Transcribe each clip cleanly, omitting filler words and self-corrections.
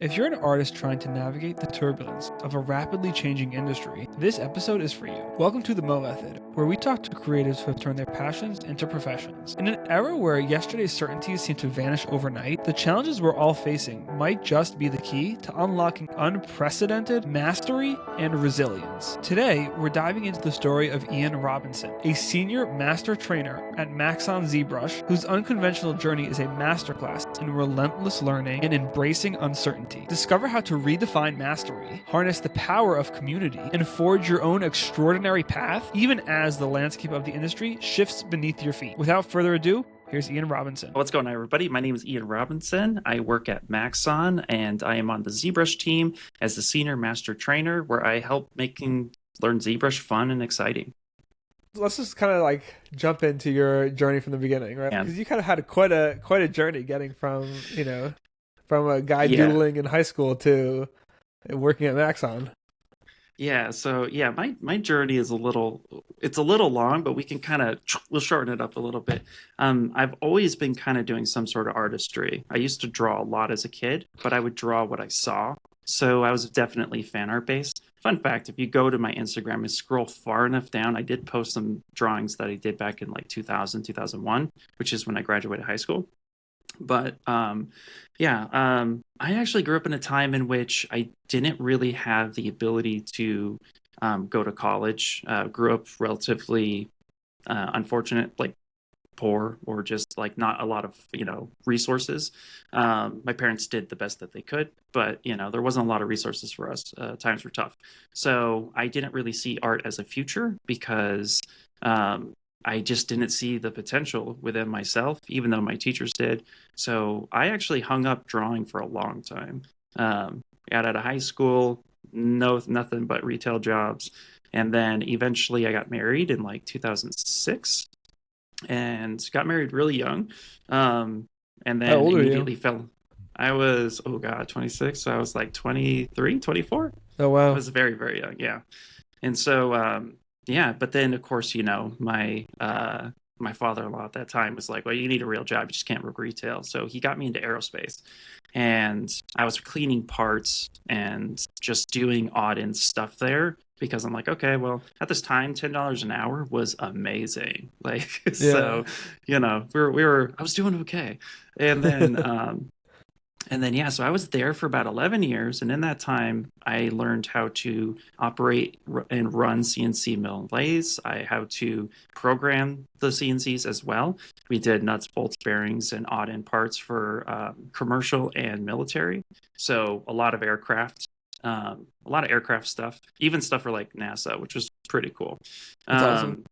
If you're an artist trying to navigate the turbulence of a rapidly changing industry, this episode is for you. Welcome to the Mo Method, where we talk to creatives who have turned their passions into professions. In an era where yesterday's certainties seem to vanish overnight, the challenges we're all facing might just be the key to unlocking unprecedented mastery and resilience. Today, we're diving into the story of Ian Robinson, a senior master trainer at Maxon ZBrush, whose unconventional journey is a masterclass in relentless learning and embracing uncertainty. Discover how to redefine mastery, harness the power of community, and forge your own extraordinary path, even as the landscape of the industry shifts beneath your feet. Without further ado, here's Ian Robinson. What's going on, everybody? My name is Ian Robinson. I work at Maxon, and I am on the ZBrush team as the senior master trainer, where I help learn ZBrush fun and exciting. Let's just kind of like jump into your journey from the beginning, right? Because you kind of had quite a journey getting from a guy doodling in high school to working at Maxon. My journey is a little long, but we'll shorten it up a little bit. I've always been kind of doing some sort of artistry. I used to draw a lot as a kid, but I would draw what I saw. So I was definitely fan art based. Fun fact, if you go to my Instagram and scroll far enough down, I did post some drawings that I did back in like 2000, 2001, which is when I graduated high school. But I actually grew up in a time in which I didn't really have the ability to go to college. Grew up relatively unfortunate, like poor, or just like not a lot of resources. My parents did the best that they could, but there wasn't a lot of resources for us. Times were tough, so I didn't really see art as a future because I just didn't see the potential within myself, even though my teachers did. So I actually hung up drawing for a long time. Got out of high school, nothing but retail jobs. And then eventually I got married in like 2006 and got married really young. And then How old immediately I was, 26. So I was like 23, 24. Oh, wow. I was very, very young. Yeah. And so, but then of course, my father-in-law at that time was like, well, you need a real job. You just can't work retail. So he got me into aerospace, and I was cleaning parts and just doing odd end stuff there because I'm like, okay, well, at this time, $10 an hour was amazing. Like, so, I was doing okay. And then, so I was there for about 11 years. And in that time, I learned how to operate and run CNC mill lathes. How to program the CNCs as well. We did nuts, bolts, bearings, and odd end parts for commercial and military. So a lot of aircraft stuff, even stuff for like NASA, which was pretty cool. That's awesome.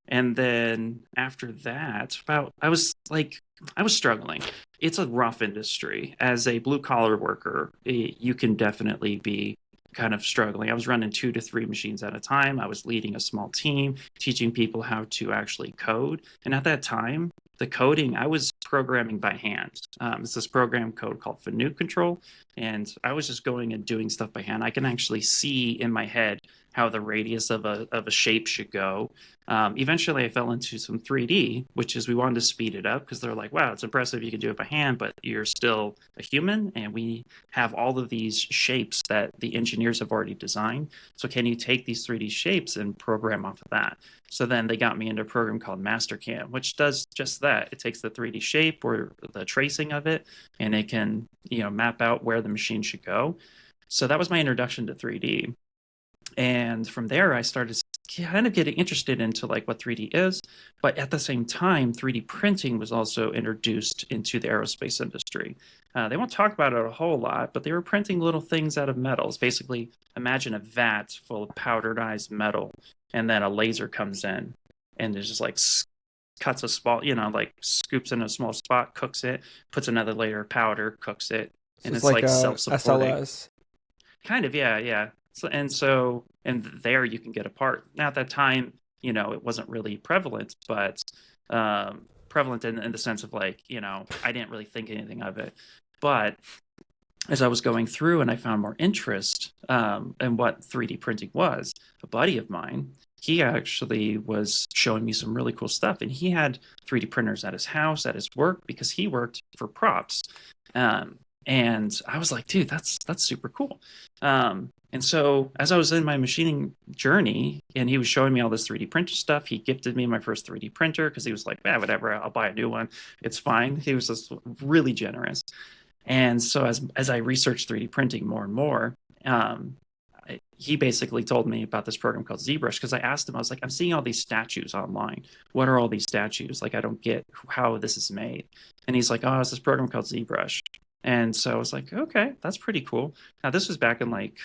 And then after that, I was struggling. It's a rough industry. As a blue collar worker, you can definitely be kind of struggling. I was running 2 to 3 machines at a time. I was leading a small team, teaching people how to actually code. And at that time, the coding, I was programming by hand. It's this program code called Fanu Control. And I was just going and doing stuff by hand. I can actually see in my head how the radius of a shape should go. Eventually, I fell into some 3D, which is we wanted to speed it up because they're like, wow, it's impressive. You can do it by hand, but you're still a human. And we have all of these shapes that the engineers have already designed. So can you take these 3D shapes and program off of that? So then they got me into a program called Mastercam, which does just that. It takes the 3D shape or the tracing of it, and it can, map out where the machine should go. So that was my introduction to 3D. And from there, I started kind of getting interested into like what 3D is. But at the same time, 3D printing was also introduced into the aerospace industry. They won't talk about it a whole lot, but they were printing little things out of metals. Basically, imagine a vat full of powderized metal, and then a laser comes in and there's just like cuts a spot, scoops in a small spot, cooks it, puts another layer of powder, cooks it, and it's like self-supporting. SLS. Kind of, yeah. And there you can get a part. Now at that time, it wasn't really prevalent, but prevalent in the sense of like, I didn't really think anything of it. But as I was going through and I found more interest in what 3D printing was, a buddy of mine, he actually was showing me some really cool stuff. And he had 3D printers at his house, at his work, because he worked for props. And I was like, dude, that's super cool. And so as I was in my machining journey and he was showing me all this 3D printer stuff, he gifted me my first 3D printer because he was like, yeah, whatever, I'll buy a new one. It's fine. He was just really generous. And so as I researched 3D printing more and more, um, he basically told me about this program called ZBrush because I asked him, I was like, I'm seeing all these statues online. What are all these statues? Like, I don't get how this is made. And he's like, oh, it's this program called ZBrush. And so I was like, okay, that's pretty cool. Now, this was back in like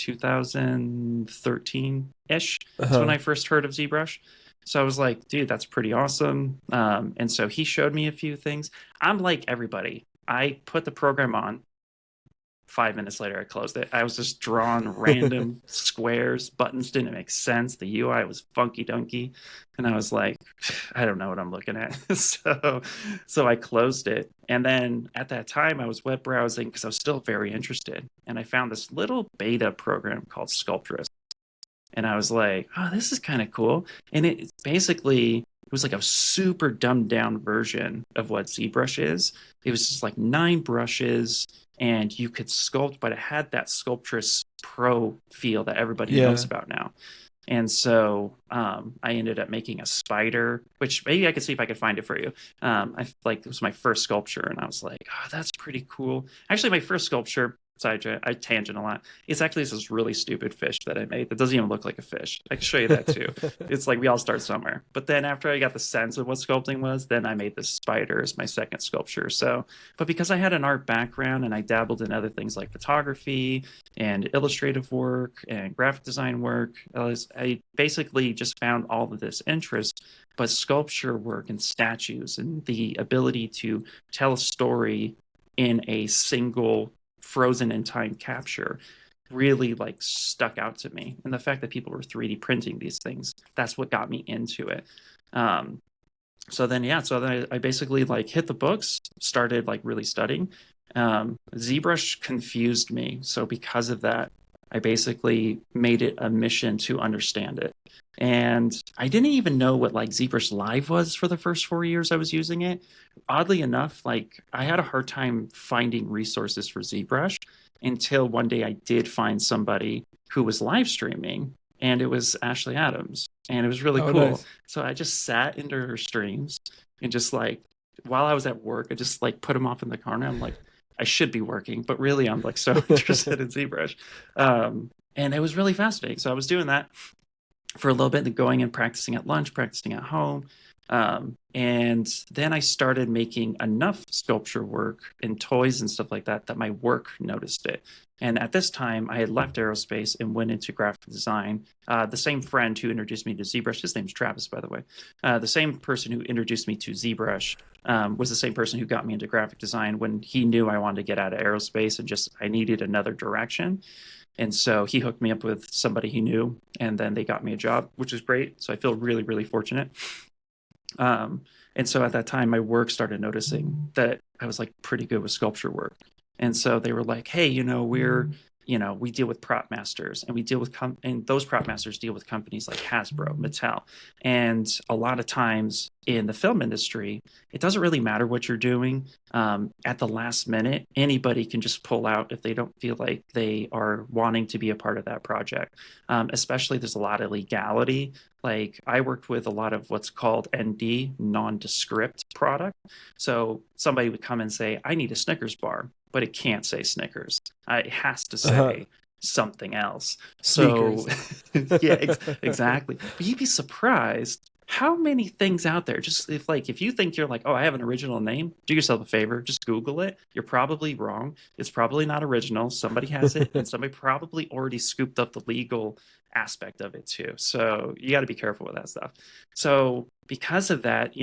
2013-ish. That's when I first heard of ZBrush. So I was like, dude, that's pretty awesome. And so he showed me a few things. I'm like everybody. I put the program on. 5 minutes later, I closed it. I was just drawing random squares. Buttons didn't make sense. The UI was funky dunky. And I was like, I don't know what I'm looking at. So I closed it. And then at that time, I was web browsing because I was still very interested. And I found this little beta program called Sculptress. And I was like, oh, this is kind of cool. And it was like a super dumbed down version of what ZBrush is. It was just like 9 brushes and you could sculpt, but it had that Sculptress Pro feel that everybody knows about now. And so I ended up making a spider, which maybe I could see if I could find it for you. It was my first sculpture, and I was like, oh, that's pretty cool. Actually, my first sculpture, I tangent a lot. It's actually this really stupid fish that I made that doesn't even look like a fish. I can show you that too. It's like we all start somewhere. But then after I got the sense of what sculpting was, then I made this spider as my second sculpture. But because I had an art background and I dabbled in other things like photography and illustrative work and graphic design work, I basically just found all of this interest. But sculpture work and statues and the ability to tell a story in a single frozen in time capture really like stuck out to me. And the fact that people were 3D printing these things, that's what got me into it. So then I basically like hit the books, started like really studying. ZBrush confused me. So because of that, I basically made it a mission to understand it. And I didn't even know what like ZBrush Live was for the first 4 years I was using it. Oddly enough, like I had a hard time finding resources for ZBrush until one day I did find somebody who was live streaming, and it was Ashley Adams, and it was really cool. Nice. So I just sat into her streams and just like while I was at work, I just like put them off in the corner. I'm like, I should be working, but really I'm like so interested in ZBrush. And it was really fascinating. So I was doing that for a little bit, then going and practicing at lunch, practicing at home. And then I started making enough sculpture work and toys and stuff like that my work noticed it. And at this time, I had left aerospace and went into graphic design. The same friend who introduced me to ZBrush, his name's Travis, by the way. The same person who introduced me to ZBrush was the same person who got me into graphic design when he knew I wanted to get out of aerospace and just I needed another direction. And so he hooked me up with somebody he knew, and then they got me a job, which is great. So I feel really, really fortunate. And so at that time, my work started noticing that I was like pretty good with sculpture work. And so they were like, hey, we deal with prop masters, and we deal with and those prop masters deal with companies like Hasbro, Mattel. And a lot of times in the film industry, it doesn't really matter what you're doing. At the last minute, anybody can just pull out if they don't feel like they are wanting to be a part of that project. Especially there's a lot of legality. Like I worked with a lot of what's called ND, nondescript product. So somebody would come and say, I need a Snickers bar, but it can't say Snickers. It has to say something else. So yeah, exactly. But you'd be surprised how many things out there. Just if you think you're like, oh, I have an original name, do yourself a favor, just Google it. You're probably wrong. It's probably not original. Somebody has it, and somebody probably already scooped up the legal aspect of it too. So you got to be careful with that stuff. So because of that,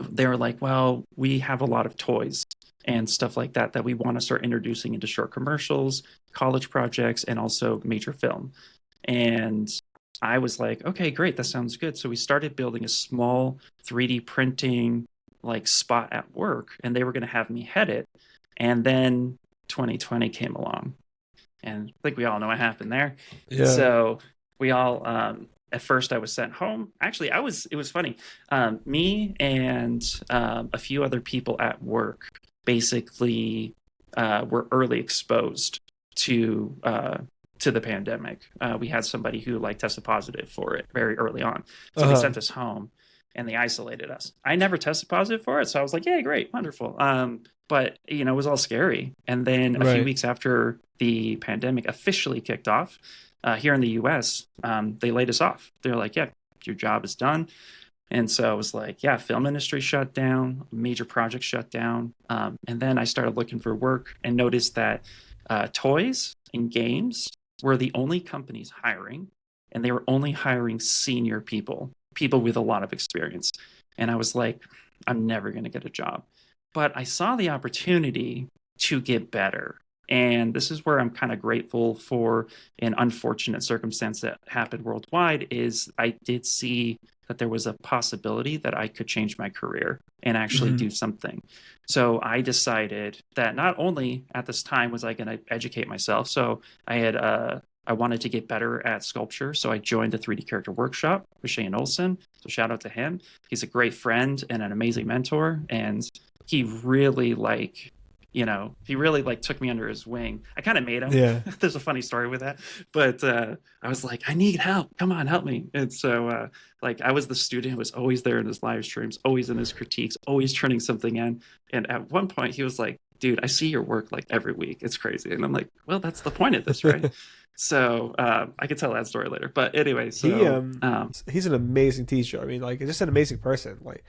they were like, well, we have a lot of toys and stuff like that we want to start introducing into short commercials, college projects, and also major film. And I was like, okay, great, that sounds good. So we started building a small 3D printing like spot at work, and they were going to have me head it. And then 2020 came along, and I think we all know what happened there. Yeah. So we all at first I was sent home. Actually, it was funny. Me and a few other people at work basically were early exposed to the pandemic. We had somebody who like tested positive for it very early on, so they Uh-huh. sent us home and they isolated us. I never tested positive for it, so I was like, "Yeah, great, wonderful." But it was all scary. And then a few Right. weeks after the pandemic officially kicked off here in the U.S., they laid us off. They're like, "Yeah, your job is done." And so I was like, yeah, film industry shut down, major projects shut down. And then I started looking for work and noticed that toys and games were the only companies hiring, and they were only hiring senior people, people with a lot of experience. And I was like, I'm never going to get a job. But I saw the opportunity to get better. And this is where I'm kind of grateful for an unfortunate circumstance that happened worldwide is I did see that there was a possibility that I could change my career and actually Hmm. do something. So I decided that not only at this time was I going to educate myself, so I wanted to get better at sculpture, so I joined a 3D character workshop with Shane Olson. So shout out to him. He's a great friend and an amazing mentor, and he really he really like took me under his wing. I kind of made him. Yeah. There's a funny story with that, but I was like, I need help. Come on, help me. And so like I was the student who was always there in his live streams, always in his critiques, always turning something in. And at one point he was like, dude, I see your work like every week. It's crazy. And I'm like, well, that's the point of this, right? So I could tell that story later. But anyway, he so he's an amazing teacher. I mean, like just an amazing person. Like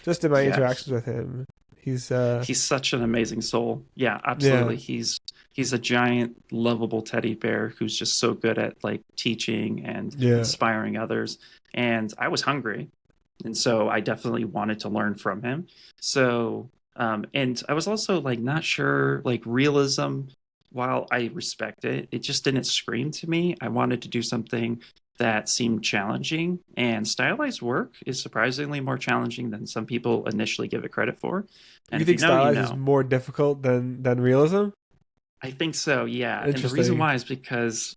just in my yeah, interactions with him, he's he's such an amazing soul. Yeah, yeah. absolutely. He's a giant lovable teddy bear who's just so good at like teaching and Yeah. inspiring others. And I was hungry, and so I definitely wanted to learn from him. So and I was also like not sure like realism, while I respect it, it just didn't scream to me. I wanted to do something that seemed challenging, and stylized work is surprisingly more challenging than some people initially give it credit for. And You if you think know, you stylized is know. more difficult than realism? I think so, yeah. And the reason Interesting. why is because,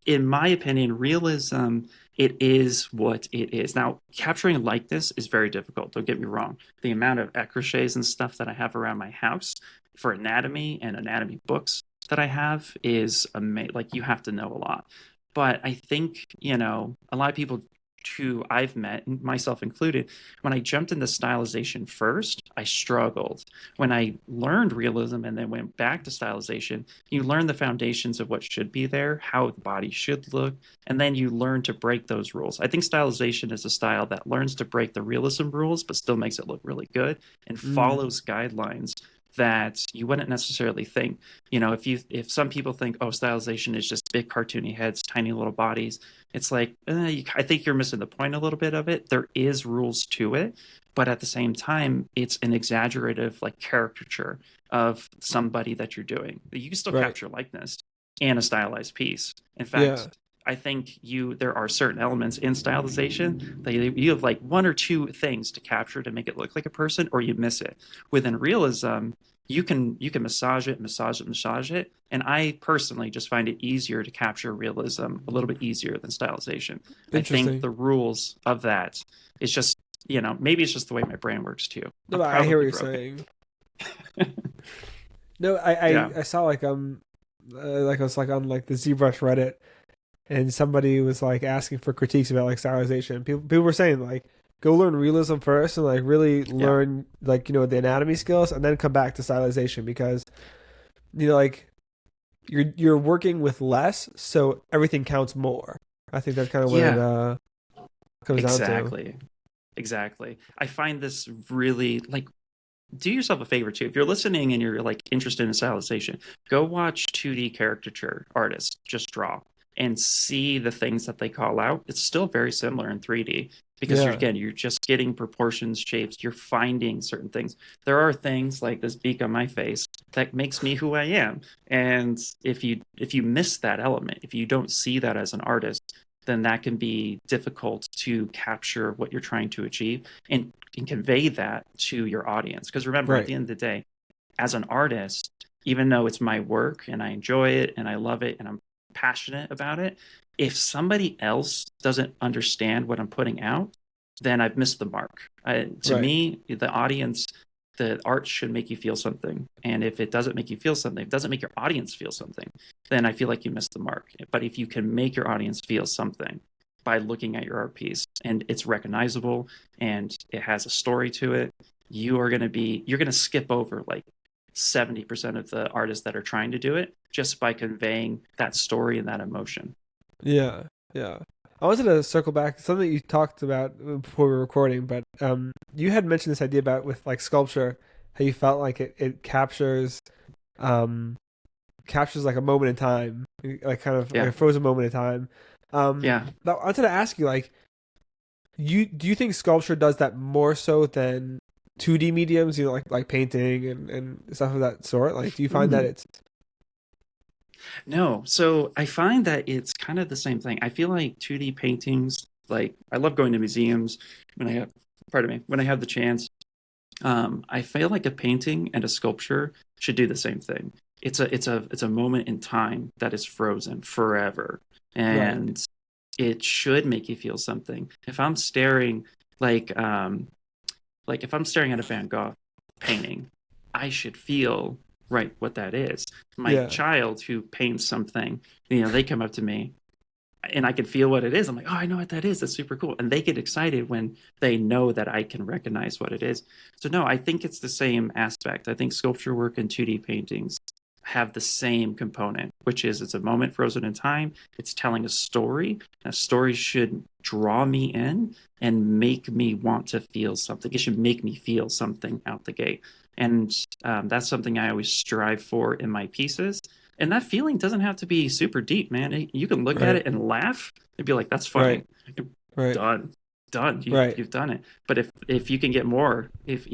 in my opinion, realism, it is what it is. Now, capturing likeness is very difficult, don't get me wrong. The amount of crochets and stuff that I have around my house for anatomy and anatomy books that I have is amazing. Like, you have to know a lot. But I think, a lot of people who I've met, myself included, when I jumped into stylization first, I struggled. When I learned realism and then went back to stylization, you learn the foundations of what should be there, how the body should look, and then you learn to break those rules. I think stylization is a style that learns to break the realism rules, but still makes it look really good and Mm. follows guidelines that you wouldn't necessarily think. If some people think, oh, stylization is just big cartoony heads, tiny little bodies, it's like I think you're missing the point a little bit of it. There is rules to it, but at the same time, it's an exaggerative like caricature of somebody that you're doing. You can still Right. capture likeness and a stylized piece. In Yeah. fact, I think there are certain elements in stylization that you have like one or two things to capture to make it look like a person, or you miss it. Within realism, you can massage it, and I personally just find it easier to capture realism a little bit easier than stylization. I think Interesting. the rules of that is just maybe it's just the way my brain works too. No, I'm but I hear what probably you're broken. saying. No, I Yeah, I saw like I was like on like the ZBrush Reddit, and somebody was like asking for critiques about like stylization. People were saying like go learn realism first and like really yeah, learn like the anatomy skills and then come back to stylization because like you're working with less, so everything counts more. I think that's kind of what it yeah, comes down to. exactly. Exactly. I find this really like do yourself a favor too. If you're listening and you're like interested in stylization, go watch 2D caricature artists just draw and see the things that they call out. It's still very similar in 3D because Yeah. you're just getting proportions, shapes, you're finding certain things. There are things like this beak on my face that makes me who I am. And if you miss that element, if you don't see that as an artist, then that can be difficult to capture what you're trying to achieve and convey that to your audience. Because remember, at Right. the end of the day, as an artist, even though it's my work and I enjoy it and I love it and I'm passionate about it, if somebody else doesn't understand what I'm putting out, then I've missed the mark. To Right. me, the audience the art should make you feel something. And if it doesn't make you feel something, if it doesn't make your audience feel something, then I feel like you missed the mark. But if you can make your audience feel something by looking at your art piece and it's recognizable and it has a story to it, you're going to skip over like 70% of the artists that are trying to do it just by conveying that story and that emotion. Yeah, yeah. I wanted to circle back something you talked about before we were recording, but you had mentioned this idea about with like sculpture, how you felt like it um, captures like a moment in time, like kind of like Yeah. a frozen moment in time. Yeah. But I wanted to ask you, like, do you think sculpture does that more so than 2D mediums, you know, like painting and stuff of that sort? Like, do you find that Hmm. it's No. So I find that it's kind of the same thing. I feel like 2D paintings, like I love going to museums when I have, pardon me, when I have the chance. I feel like a painting and a sculpture should do the same thing. It's a moment in time that is frozen forever, right? and it should make you feel something. If I'm staring like um like if I'm staring at a Van Gogh painting, I should feel right what that is. My Yeah, child who paints something, they come up to me and I can feel what it is. I'm like, oh, I know what that is. That's super cool. And they get excited when they know that I can recognize what it is. So no, I think it's the same aspect. I think sculpture work and 2D paintings have the same component, which is it's a moment frozen in time. It's telling a story. A story should draw me in and make me want to feel something. It should make me feel something out the gate. And that's something I always strive for in my pieces. And that feeling doesn't have to be super deep, man. You can look at right, it and laugh and be like, "That's funny." right, right, Done, done. right. You've done it. But if you can get more, if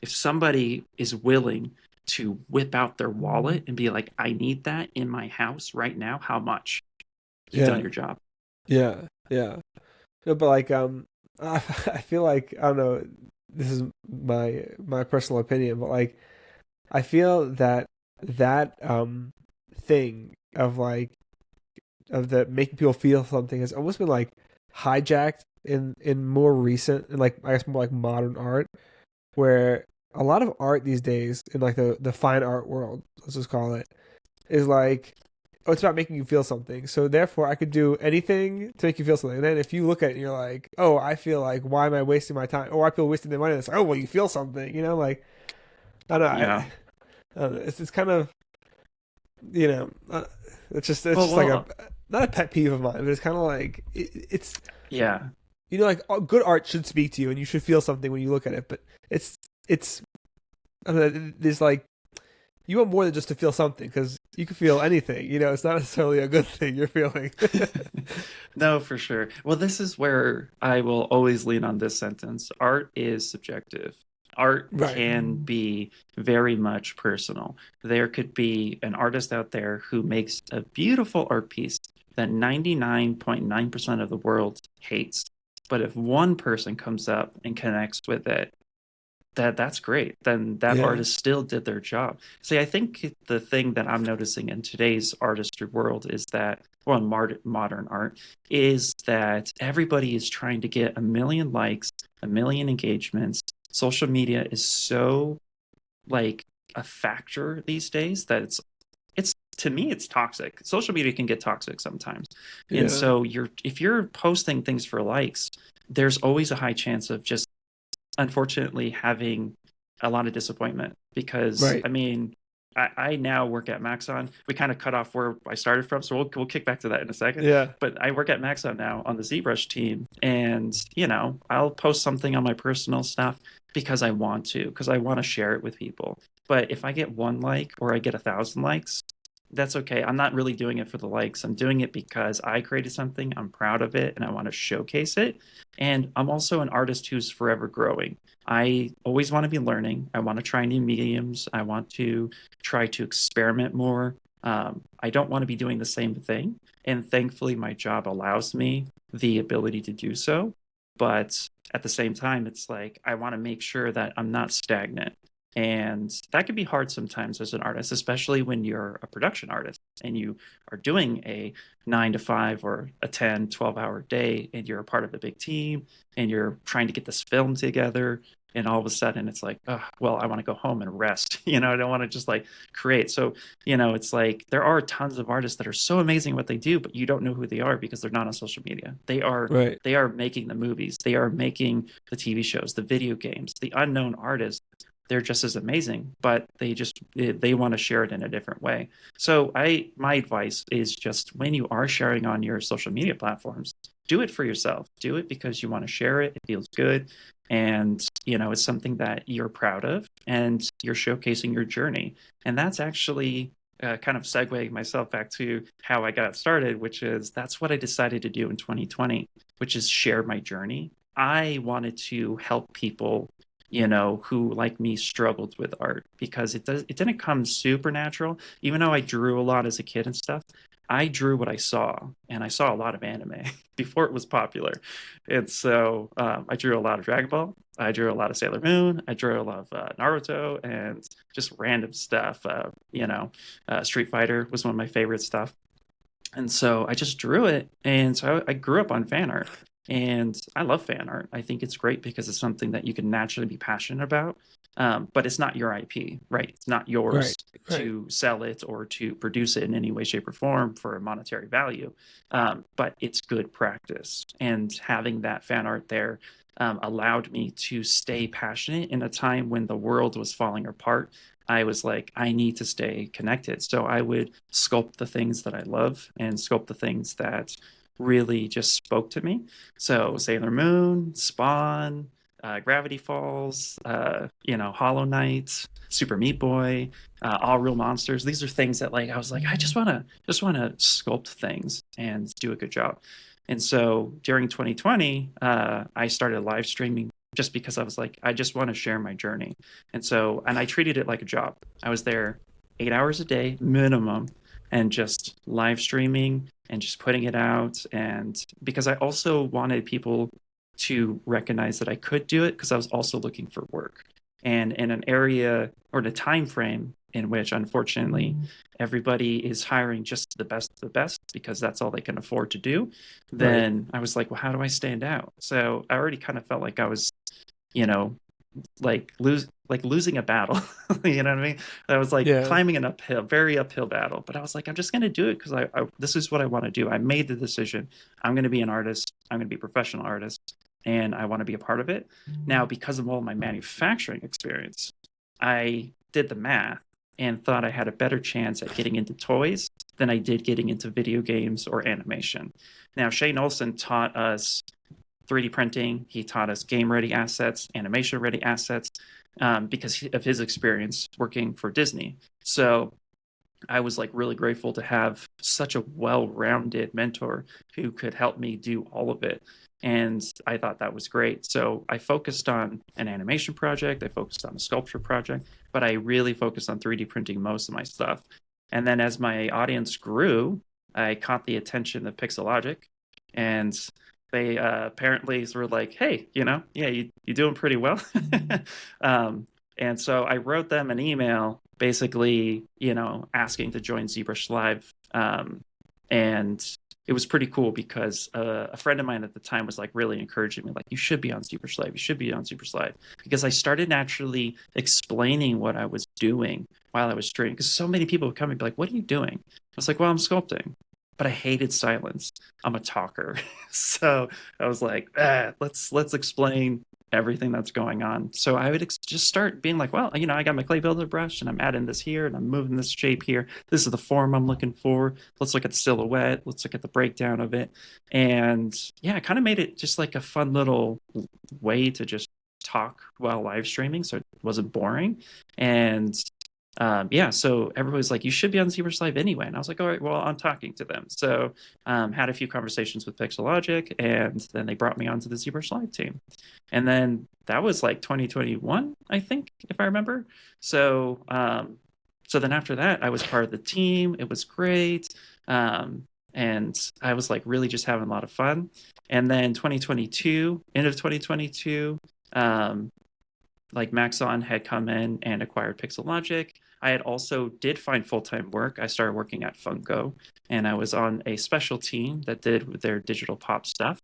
somebody is willing to whip out their wallet and be like, "I need that in my house right now," how much? You've done Yeah, your job. yeah, yeah. No, but like I feel like I don't know. This is my personal opinion, but like I feel that thing of like of the making people feel something has almost been like hijacked in more recent and like I guess more like modern art, where a lot of art these days in like the fine art world, let's just call it, is like, oh, it's about making you feel something. So therefore, I could do anything to make you feel something. And then if you look at it and you're like, oh, I feel like, why am I wasting my time? Or I feel wasting their money. And it's like, oh, well, you feel something, you know, like I don't know. Yeah. I don't know. It's kind of, you know, it's Well, just like a well, not a pet peeve of mine, but it's kind of like it's yeah. you know like good art should speak to you and you should feel something when you look at it. But it's I don't know. There's like you want more than just to feel something because you can feel anything. You know, it's not necessarily a good thing you're feeling. No, for sure. Well, this is where I will always lean on this sentence. Art is subjective. Art Right. can be very much personal. There could be an artist out there who makes a beautiful art piece that 99.9% of the world hates. But if one person comes up and connects with it, that's great. Then that Yeah. artist still did their job. See, I think the thing that I'm noticing in today's artistry world is that, well, in modern art, is that everybody is trying to get a million likes, a million engagements. Social media is so like a factor these days that it's to me it's toxic. Social media can get toxic sometimes. And Yeah. so if you're posting things for likes, there's always a high chance of just unfortunately having a lot of disappointment because Right. I mean I now work at Maxon. We kind of cut off where I started from, so we'll kick back to that in a second. Yeah. But I work at Maxon now on the ZBrush team, and I'll post something on my personal stuff because I want to, because I want to share it with people. But if I get one like or I get 1,000 likes, that's okay. I'm not really doing it for the likes. I'm doing it because I created something, I'm proud of it, and I want to showcase it. And I'm also an artist who's forever growing. I always want to be learning. I want to try new mediums. I want to try to experiment more. I don't want to be doing the same thing. And thankfully, my job allows me the ability to do so. But at the same time, it's like I want to make sure that I'm not stagnant. And that can be hard sometimes as an artist, especially when you're a production artist and you are doing a 9 to 5 or a 10, 12 hour day and you're a part of a big team and you're trying to get this film together. and all of a sudden it's like, oh, well, I want to go home and rest. I don't want to just like create. So, it's like there are tons of artists that are so amazing at what they do, but you don't know who they are because they're not on social media. Right. They are making the movies, they are making the TV shows, the video games, the unknown artists. They're just as amazing, but they want to share it in a different way. So my advice is just when you are sharing on your social media platforms, do it for yourself. Do it because you want to share it. It feels good. And, it's something that you're proud of and you're showcasing your journey. And that's actually kind of segueing myself back to how I got started, which is that's what I decided to do in 2020, which is share my journey. I wanted to help people, who like me struggled with art because it didn't come super natural. Even though I drew a lot as a kid and stuff, I drew what I saw, and I saw a lot of anime before it was popular. And so I drew a lot of Dragon Ball. I drew a lot of Sailor Moon. I drew a lot of Naruto and just random stuff. Street Fighter was one of my favorite stuff. And so I just drew it. And so I grew up on fan art. And I love fan art. I think it's great because it's something that you can naturally be passionate about. But it's not your IP, right? It's not yours Right. to sell it or to produce it in any way, shape, or form for a monetary value. But it's good practice. And having that fan art there allowed me to stay passionate in a time when the world was falling apart. I was like, I need to stay connected. So I would sculpt the things that I love and sculpt the things that really just spoke to me. So Sailor Moon, Spawn, Gravity Falls, Hollow Knight, Super Meat Boy, All Real Monsters. These are things that like I was like, I just wanna sculpt things and do a good job. And so during 2020, I started live streaming just because I was like, I just want to share my journey. And I treated it like a job. I was there 8 hours a day minimum and just live streaming and just putting it out. And because I also wanted people to recognize that I could do it because I was also looking for work. And in an area or in a time frame in which unfortunately everybody is hiring just the best of the best because that's all they can afford to do, then I was like, well, how do I stand out? So I already kind of felt like I was, you know, losing a battle. You know what I mean? I was like Yeah. climbing an very uphill battle, but I was like, I'm just going to do it because this is what I want to do. I made the decision. I'm going to be an artist. I'm going to be a professional artist, and I want to be a part of it. Now, because of all my manufacturing experience, I did the math and thought I had a better chance at getting into toys than I did getting into video games or animation. Now, Shane Olson taught us 3D printing. He taught us game ready assets, animation ready assets, because of his experience working for Disney. So I was like really grateful to have such a well-rounded mentor who could help me do all of it. And I thought that was great. So I focused on an animation project, I focused on a sculpture project, but I really focused on 3D printing most of my stuff. And then as my audience grew, I caught the attention of Pixelogic, and they apparently were like, hey, yeah, you're doing pretty well. And so I wrote them an email basically, asking to join ZBrush Live. And it was pretty cool because a friend of mine at the time was like really encouraging me, like, you should be on ZBrush Live. You should be on ZBrush Live. Because I started naturally explaining what I was doing while I was streaming. Because so many people would come and be like, what are you doing? I was like, well, I'm sculpting. But I hated silence. I'm a talker. So I was like, let's explain everything that's going on. So I would just start being like, well, I got my clay builder brush and I'm adding this here and I'm moving this shape here. This is the form I'm looking for. Let's look at the silhouette. Let's look at the breakdown of it. And yeah, I kind of made it just like a fun little way to just talk while live streaming. So it wasn't boring. And yeah, so everybody's like, you should be on ZBrush Live anyway. And I was like, all right, well, I'm talking to them. So had a few conversations with Pixelogic, and then they brought me onto the ZBrush Live team. And then that was like 2021, I think, if I remember. So so then after that, I was part of the team. It was great. And I was like really just having a lot of fun. And then 2022, end of 2022, like Maxon had come in and acquired Pixelogic. I had also did find full-time work. I started working at Funko, and I was on a special team that did their digital pop stuff.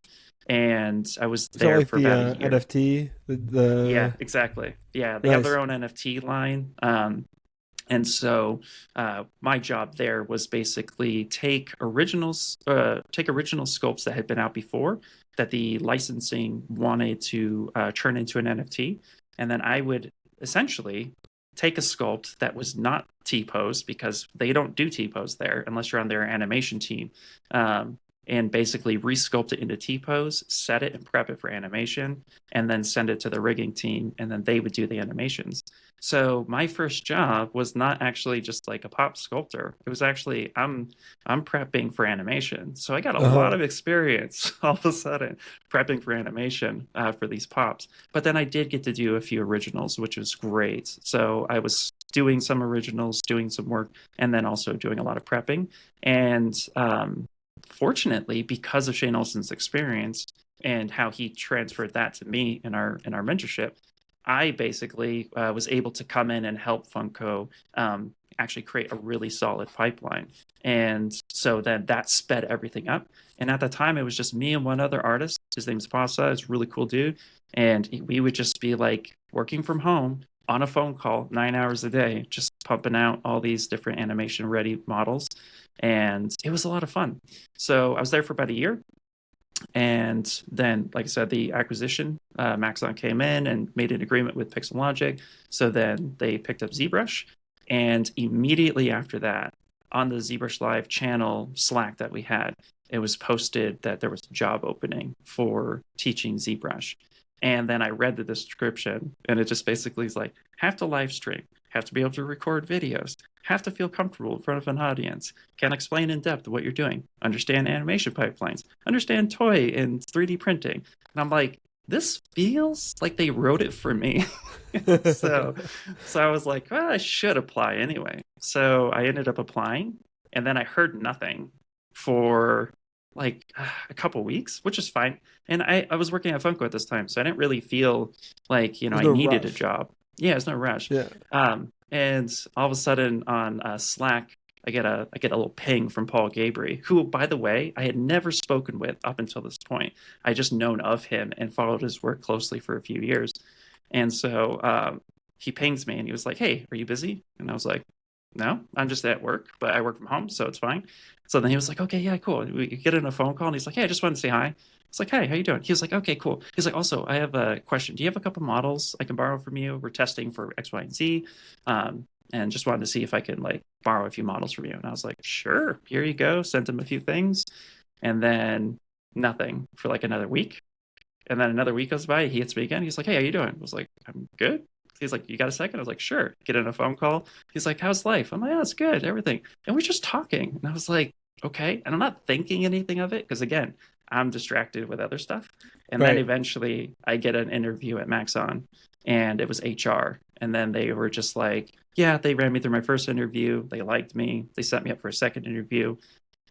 And I was Is that there like for the about a year. NFT? Yeah, The exactly. Yeah, they have their nice. own NFT line. And so my job there was basically take original sculpts that had been out before that the licensing wanted to turn into an NFT, and then I would essentially take a sculpt that was not T-pose because they don't do T-pose there unless you're on their animation team. And basically resculpt it into T-pose, set it and prep it for animation, and then send it to the rigging team, and then they would do the animations. So my first job was not actually just like a pop sculptor. It was actually I'm prepping for animation. So I got a lot Uh-huh. of experience all of a sudden prepping for animation for these pops. But then I did get to do a few originals, which was great. So I was doing some originals, doing some work, and then also doing a lot of prepping. And fortunately, because of Shane Olson's experience and how he transferred that to me in our mentorship, I basically was able to come in and help Funko actually create a really solid pipeline. And so then that sped everything up. And at the time, it was just me and one other artist. His name's Pasa. He's a really cool dude. And we would just be like working from home on a phone call 9 hours a day, just pumping out all these different animation ready models. And it was a lot of fun. So I was there for about a year. And then, like I said, the acquisition, Maxon came in and made an agreement with Pixel Logic. So then they picked up ZBrush. And immediately after that, on the ZBrush Live channel Slack that we had, it was posted that there was a job opening for teaching ZBrush. And then I read the description, and it just basically is like, have to live stream, have to be able to record videos, have to feel comfortable in front of an audience, can explain in depth what you're doing, understand animation pipelines, understand toy and 3D printing. And I'm like, this feels like they wrote it for me. so so I was like, well, I should apply anyway. So I ended up applying, and then I heard nothing for like a couple weeks, which is fine. And I was working at Funko at this time, so I didn't really feel like, There's I no needed a rush. job. Yeah, it's no rush. Yeah. And all of a sudden on Slack, I get a little ping from Paul Gabry, who, by the way, I had never spoken with up until this point. I just known of him and followed his work closely for a few years. And so he pings me and he was like, "Hey, are you busy?" And I was like, "No, I'm just at work, but I work from home, so it's fine." So then he was like, "Okay, yeah, cool." We get in a phone call and he's like, "Hey, I just wanted to say hi." It's like, "Hey, how you doing?" He was like, "Okay, cool." He's like, "Also, I have a question. Do you have a couple models I can borrow from you? We're testing for X, Y, and Z. And just wanted to see if I can like borrow a few models from you." And I was like, "Sure, here you go." Sent him a few things, and then nothing for like another week. And then another week goes by. He hits me again. He's like, "Hey, how you doing?" I was like, "I'm good." He's like, "You got a second?" I was like, "Sure." Get in a phone call. He's like, "How's life?" I'm like, "Oh, it's good, everything." And we're just talking. And I was like, "Okay." And I'm not thinking anything of it because, again, I'm distracted with other stuff. And then Right. eventually I get an interview at Maxon, and it was HR. And then they were just like, "Yeah, they ran me through my first interview. They liked me. They set me up for a second interview."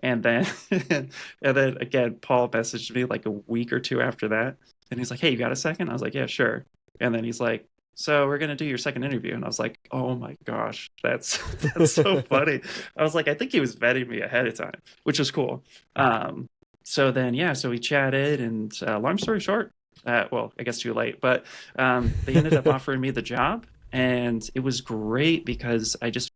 And then and then again, Paul messaged me like a week or two after that. And he's like, "Hey, you got a second?" I was like, "Yeah, sure." And then he's like, "So we're gonna do your second interview." And I was like, "Oh my gosh, that's that's so funny." I was like, I think he was vetting me ahead of time, which was cool. So then yeah, so we chatted, and long story short, well, I guess too late, but they ended up offering me the job, and it was great because I just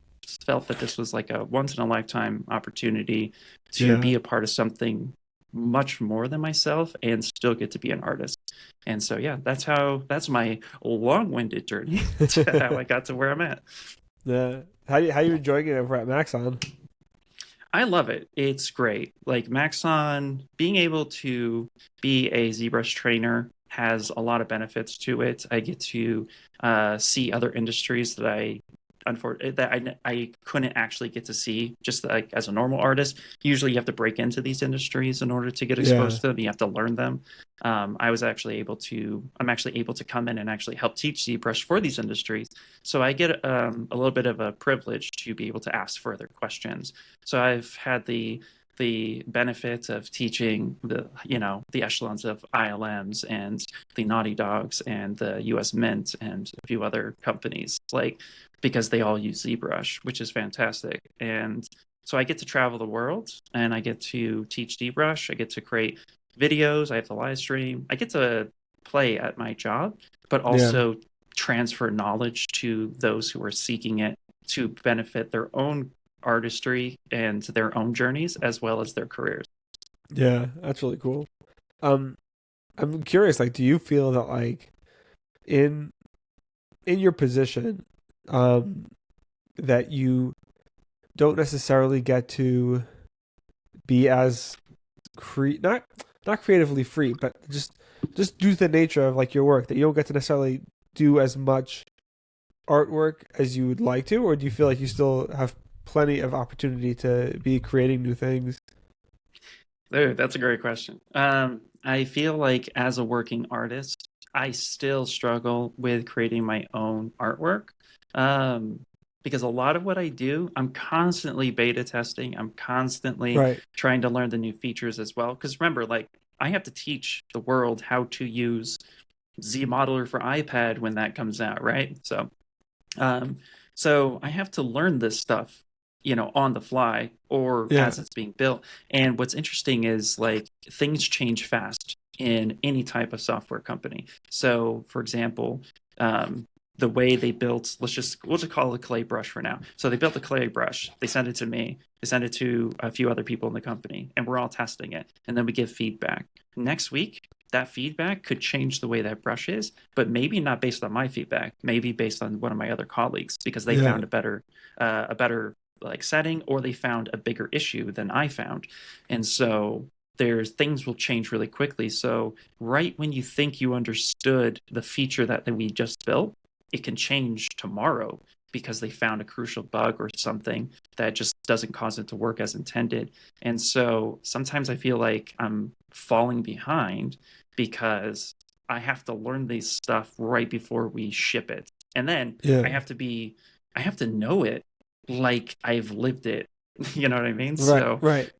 felt that this was like a once in a lifetime opportunity to Yeah. be a part of something much more than myself and still get to be an artist. And so yeah, that's my long-winded journey to how I got to where I'm at. Yeah. How you enjoying it over at Maxon? I love it. It's great. Like Maxon, being able to be a ZBrush trainer has a lot of benefits to it. I get to see other industries that I couldn't actually get to see just like as a normal artist. Usually, you have to break into these industries in order to get Yeah. exposed to them. You have to learn them. I'm actually able to come in and actually help teach ZBrush for these industries. So I get a little bit of a privilege to be able to ask further questions. So I've had the benefits of teaching the echelons of ILMs and the Naughty Dogs and the US Mint and a few other companies, like, because they all use ZBrush, which is fantastic. And so I get to travel the world and I get to teach ZBrush. I get to create videos. I have to live stream. I get to play at my job, but Yeah. also transfer knowledge to those who are seeking it to benefit their own artistry and their own journeys as well as their careers. Yeah, that's really cool. Um, I'm curious, like, do you feel that like in your position, that you don't necessarily get to be as not creatively free, but just due to the nature of like your work, that you don't get to necessarily do as much artwork as you would like to, or do you feel like you still have plenty of opportunity to be creating new things? Dude, that's a great question. I feel like as a working artist, I still struggle with creating my own artwork. Um, because a lot of what I do, I'm constantly beta testing. I'm constantly Right. trying to learn the new features as well. Because remember, like, I have to teach the world how to use Z Modeler for iPad when that comes out, right? Um, so I have to learn this stuff, on the fly or Yeah. as it's being built. And what's interesting is like things change fast in any type of software company. So, for example, the way they built, we'll just call it a clay brush for now. So they built a clay brush. They sent it to me. They sent it to a few other people in the company, and we're all testing it. And then we give feedback. Next week, that feedback could change the way that brush is, but maybe not based on my feedback, maybe based on one of my other colleagues because they Yeah. found a better like setting, or they found a bigger issue than I found. And so there's things will change really quickly. So right when you think you understood the feature that we just built, it can change tomorrow because they found a crucial bug or something that just doesn't cause it to work as intended. And so sometimes I feel like I'm falling behind because I have to learn this stuff right before we ship it. And then Yeah. I have to know it like I've lived it. You know what I mean? Right. Right.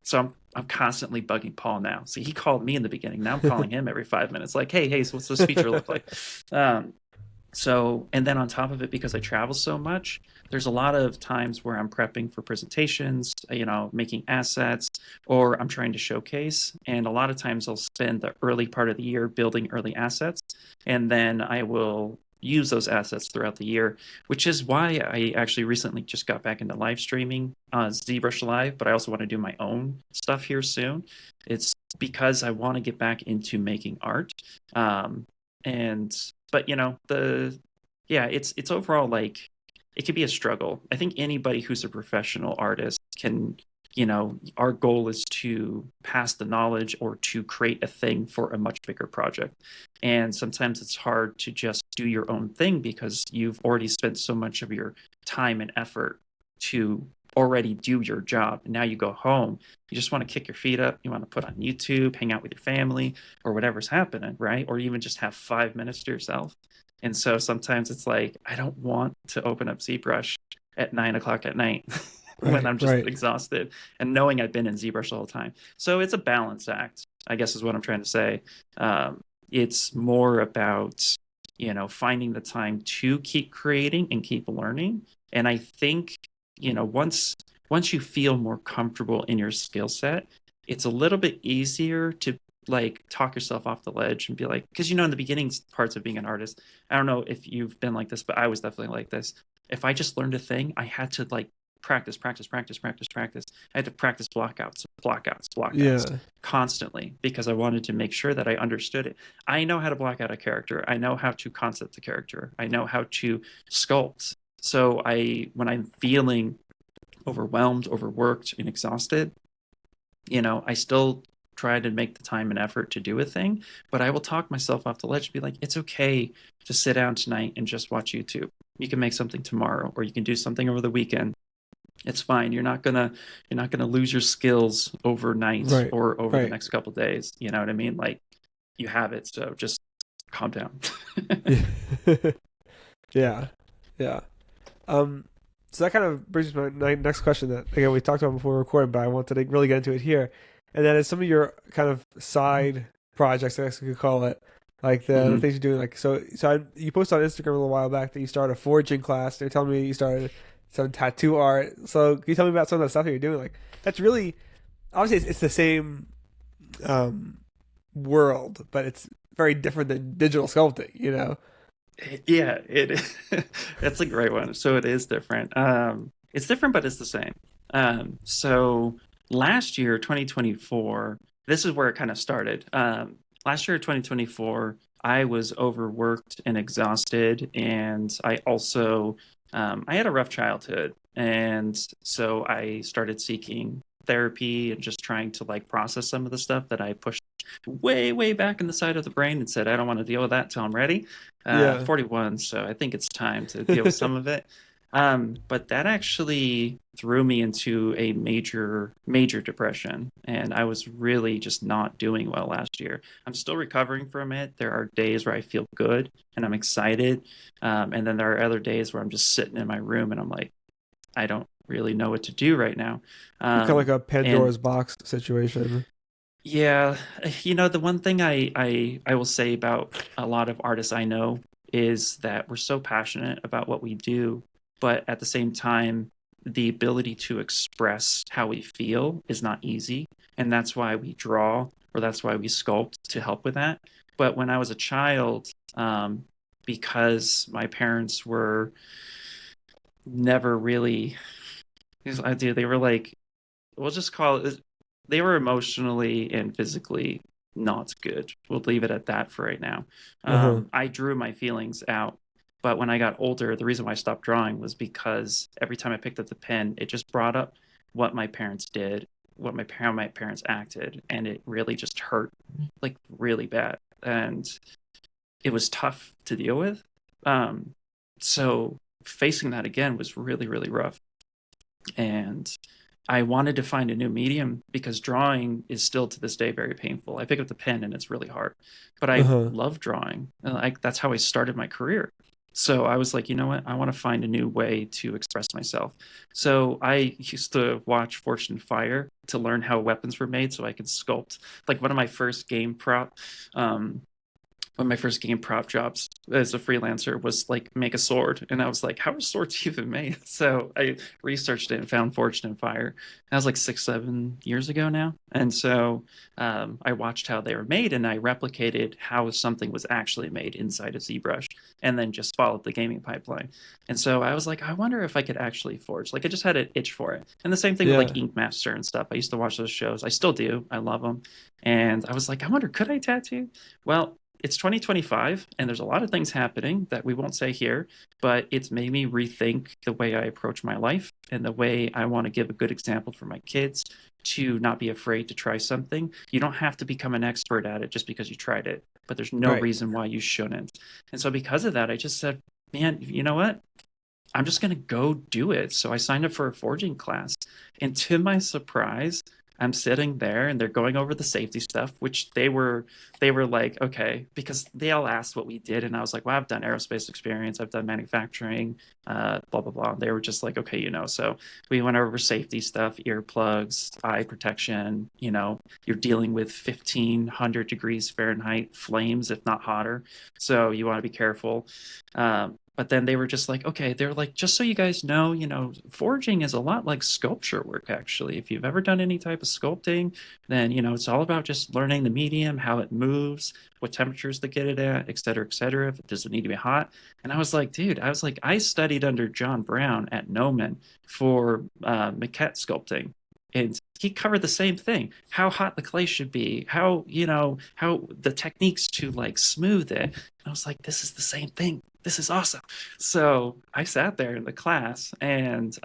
So I'm constantly bugging Paul now. See, he called me in the beginning. Now I'm calling him every 5 minutes, like, hey, so what's this feature look like? Um, and then on top of it, because I travel so much, there's a lot of times where I'm prepping for presentations, making assets, or I'm trying to showcase. And a lot of times I'll spend the early part of the year building early assets, and then I will use those assets throughout the year, which is why I actually recently just got back into live streaming ZBrush Live, but I also want to do my own stuff here soon. It's because I want to get back into making art. And but it's overall like it could be a struggle. I think anybody who's a professional artist can, our goal is to pass the knowledge or to create a thing for a much bigger project. And sometimes it's hard to just do your own thing because you've already spent so much of your time and effort to already do your job. And now you go home, you just want to kick your feet up, you want to put on YouTube, hang out with your family or whatever's happening, right? Or even just have 5 minutes to yourself. And so sometimes it's like, I don't want to open up ZBrush at 9 o'clock at night when I'm just exhausted and knowing I've been in ZBrush the whole time. So it's a balance act, I guess is what I'm trying to say. It's more about, finding the time to keep creating and keep learning. And I think, once you feel more comfortable in your skill set, it's a little bit easier to like talk yourself off the ledge and be like, because in the beginning parts of being an artist, I don't know if you've been like this, but I was definitely like this. If I just learned a thing, I had to like practice. I had to practice blockouts Yeah. constantly because I wanted to make sure that I understood it. I know how to block out a character. I know how to concept the character. I know how to sculpt. So when I'm feeling overwhelmed, overworked, and exhausted, I still try to make the time and effort to do a thing, but I will talk myself off the ledge and be like, it's okay to sit down tonight and just watch YouTube. You can make something tomorrow, or you can do something over the weekend. It's fine. You're not gonna lose your skills overnight or over the next couple of days. You know what I mean? Like, you have it, so just calm down. Yeah. Yeah. So that kind of brings me to my next question that again we talked about before we recorded, but I wanted to really get into it here. And that is some of your kind of side projects, I guess we could call it, like the Hmm. things you're doing. Like you posted on Instagram a little while back that you started a forging class. You're telling me you started some tattoo art. So can you tell me about some of the stuff that you're doing? Like that's really obviously it's the same um, world, but it's very different than digital sculpting. You know? Yeah, it that's a great one. So it is different. It's different, but it's the same. So last year, 2024, this is where it kind of started. Last year, 2024, I was overworked and exhausted, and I also I had a rough childhood, and so I started seeking therapy and just trying to like process some of the stuff that I pushed way, way back in the side of the brain and said, I don't want to deal with that till I'm ready. Yeah. 41, so I think it's time to deal with some of it. But that actually threw me into a major, major depression, and I was really just not doing well last year. I'm still recovering from it. There are days where I feel good and I'm excited, and then there are other days where I'm just sitting in my room and I'm like, I don't really know what to do right now. It's kind of like a And Pandora's box situation. yeah, the one thing I will say about a lot of artists I know is that we're so passionate about what we do, but at the same time, the ability to express how we feel is not easy, and that's why we draw or that's why we sculpt to help with that. But when I was a child, because my parents were never really, they were like, we'll just call it, they were emotionally and physically not good. We'll leave it at that for right now. Uh-huh. I drew my feelings out, but when I got older, the reason why I stopped drawing was because every time I picked up the pen, it just brought up what my parents did, how my parents acted, and it really just hurt, like really bad, and it was tough to deal with. Um, so facing that again was really, really rough, and I wanted to find a new medium because drawing is still to this day very painful. I pick up the pen and it's really hard, but I Uh-huh. love drawing. That's how I started my career. So I was like, you know what? I want to find a new way to express myself. So I used to watch Fortune Fire to learn how weapons were made so I could sculpt. Like um, one of my first game prop jobs as a freelancer was like make a sword, and I was like, how are swords even made? So I researched it and found Forged in Fire. That was like 6 7 years ago now, and so I watched how they were made and I replicated how something was actually made inside of ZBrush, and then just followed the gaming pipeline. And so I was like, I wonder if I could actually forge. Like I just had an itch for it, and the same thing with like Yeah. Ink Master and stuff. I used to watch those shows. I still do. I love them. And I was like, I wonder, could I tattoo? Well, it's 2025 and there's a lot of things happening that we won't say here, but it's made me rethink the way I approach my life and the way I want to give a good example for my kids to not be afraid to try something. You don't have to become an expert at it just because you tried it, but there's no Right. reason why you shouldn't. And so because of that, I just said, man, you know what? I'm just going to go do it. So I signed up for a forging class. And to my surprise, I'm sitting there and they're going over the safety stuff, which they were like, okay, because they all asked what we did. And I was like, well, I've done aerospace experience, I've done manufacturing, blah, blah, blah. And they were just like, okay, so we went over safety stuff, earplugs, eye protection, you're dealing with 1500 degrees Fahrenheit flames, if not hotter. So you want to be careful. But then they were just like, okay, they're like, just so you guys know, forging is a lot like sculpture work, actually. If you've ever done any type of sculpting, then, it's all about just learning the medium, how it moves, what temperatures to get it at, et cetera, et cetera. If it doesn't need to be hot. And I was like, dude, I studied under John Brown at Noman for maquette sculpting. And he covered the same thing, how hot the clay should be, how the techniques to like smooth it. And I was like, this is the same thing. This is awesome. So I sat there in the class and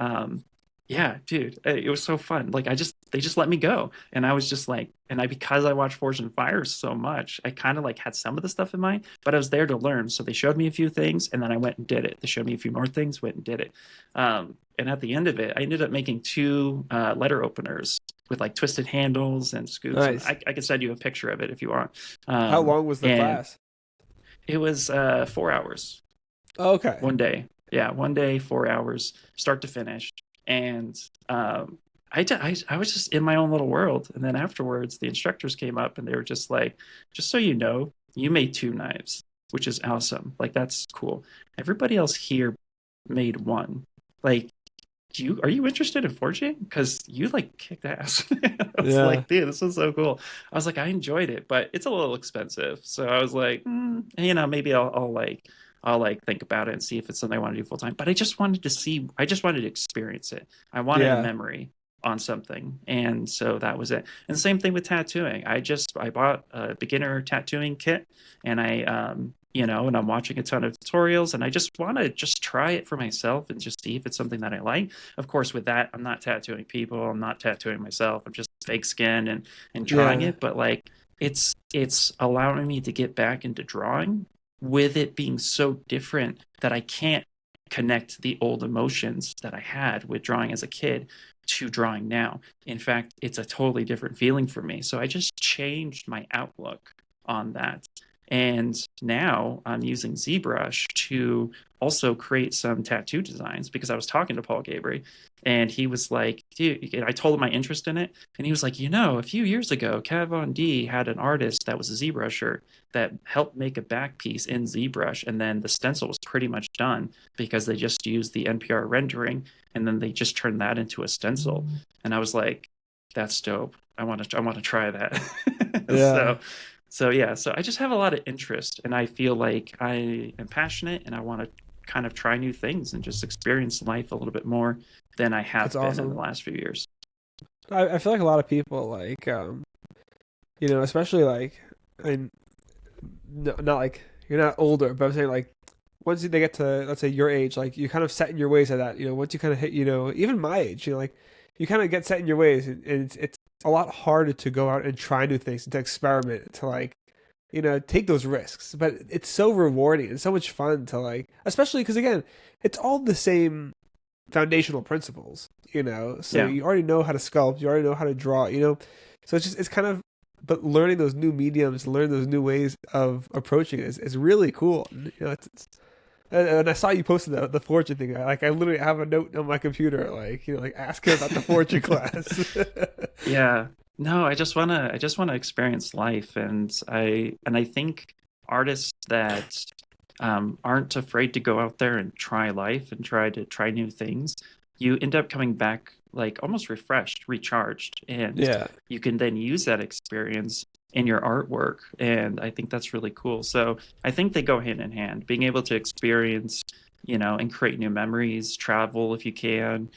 yeah, dude, it was so fun. Like they just let me go. And I was just like, because I watched Forge and Fire so much, I kind of like had some of the stuff in mind, but I was there to learn. So they showed me a few things and then I went and did it. They showed me a few more things, went and did it. And at the end of it, I ended up making two letter openers with like twisted handles and scoops. And Nice. I can send you a picture of it if you want. How long was the And class? it was 4 hours Oh, okay. one day. Yeah, one day, 4 hours, start to finish. And I was just in my own little world. And then afterwards, the instructors came up and they were just like, just so you know, you made 2 knives, which is awesome. Like, that's cool. Everybody else here made one. Like, are you interested in forging? Because you like kicked ass. I was Yeah. like, dude, this was so cool. I was like, I enjoyed it, but it's a little expensive. So I was like, maybe I'll like think about it and see if it's something I want to do full time. But I just wanted to experience it. I wanted a Yeah. memory on something. And so that was it. And same thing with tattooing. I bought a beginner tattooing kit, and and I'm watching a ton of tutorials, and I just want to just try it for myself and just see if it's something that I like. Of course, with that, I'm not tattooing people, I'm not tattooing myself. I'm just fake skin and trying Yeah. it. But like, it's allowing me to get back into drawing with it being so different that I can't connect the old emotions that I had with drawing as a kid to drawing now. In fact, it's a totally different feeling for me. So I just changed my outlook on that. And now I'm using ZBrush to also create some tattoo designs, because I was talking to Paul Gabry and he was like, dude, I told him my interest in it. And he was like, a few years ago, Kat Von D had an artist that was a ZBrusher that helped make a back piece in ZBrush. And then the stencil was pretty much done because they just used the NPR rendering, and then they just turned that into a stencil. And I was like, that's dope. I want to try that. Yeah. So yeah, so I just have a lot of interest, and I feel like I am passionate, and I want to kind of try new things and just experience life a little bit more than I That's have been in the awesome. last few years. I feel like a lot of people like especially like, I mean, no, not like you're not older, but I'm saying like once they get to, let's say, your age, like you kind of set in your ways of that. Once you kind of hit, even my age, like you kind of get set in your ways, and it's a lot harder to go out and try new things and to experiment, to like take those risks. But it's so rewarding and so much fun to like, especially because again, it's all the same foundational principles. So Yeah. you already know how to sculpt, you already know how to draw. So it's kind of, but learning those new mediums, learn those new ways of approaching it is really cool. It's and I saw you posted the fortune thing. I literally have a note on my computer, like like asking about the fortune class. Yeah. No, I just wanna experience life, and I think artists that aren't afraid to go out there and try life and try new things, you end up coming back like almost refreshed, recharged, and Yeah, you can then use that experience in your artwork. And I think that's really cool. So I think they go hand in hand. Being able to experience, and create new memories, travel if you can,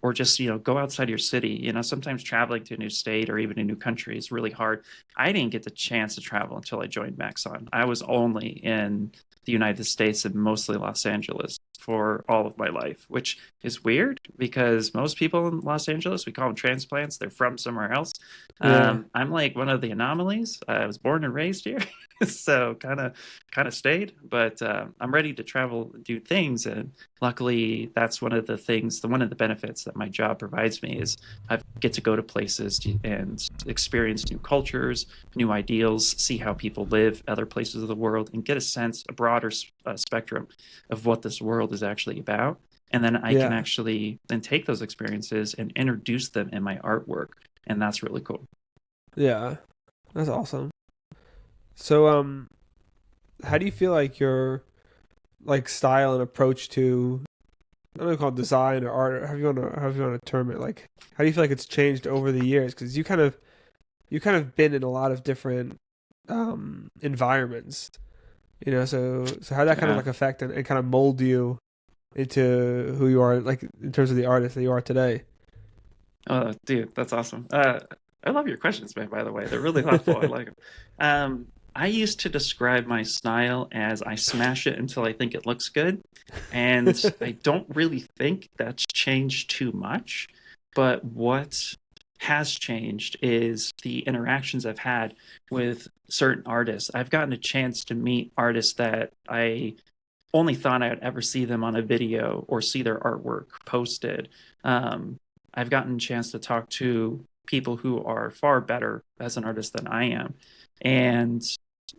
or just, go outside your city. Sometimes traveling to a new state or even a new country is really hard. I didn't get the chance to travel until I joined Maxon. I was only in the United States and mostly Los Angeles for all of my life, which is weird because most people in Los Angeles, we call them transplants. They're from somewhere else. yeah, I'm like one of the anomalies. I was born and raised here, so kind of stayed. But I'm ready to travel and do things, and luckily, that's one of the benefits that my job provides me is I get to go to places and experience new cultures, new ideals, see how people live other places of the world, and get a broader spectrum of what this world is actually about. And then I can yeah, actually then take those experiences and introduce them in my artwork. And that's really cool. yeah. That's awesome. So, how do you feel like your like style and approach to, I don't know, call it design or art, or however you want to term it, like how do you feel like it's changed over the years? Because you kind of been in a lot of different environments, so how that kind of Yeah. like affect and kind of mold you into who you are, like in terms of the artist that you are today. Oh, dude, that's awesome. I love your questions, man, by the way. They're really thoughtful. I like them. I used to describe my style as I smash it until I think it looks good. And I don't really think that's changed too much. But what has changed is the interactions I've had with certain artists. I've gotten a chance to meet artists that I only thought I would ever see them on a video or see their artwork posted. Um, I've gotten a chance to talk to people who are far better as an artist than I am. And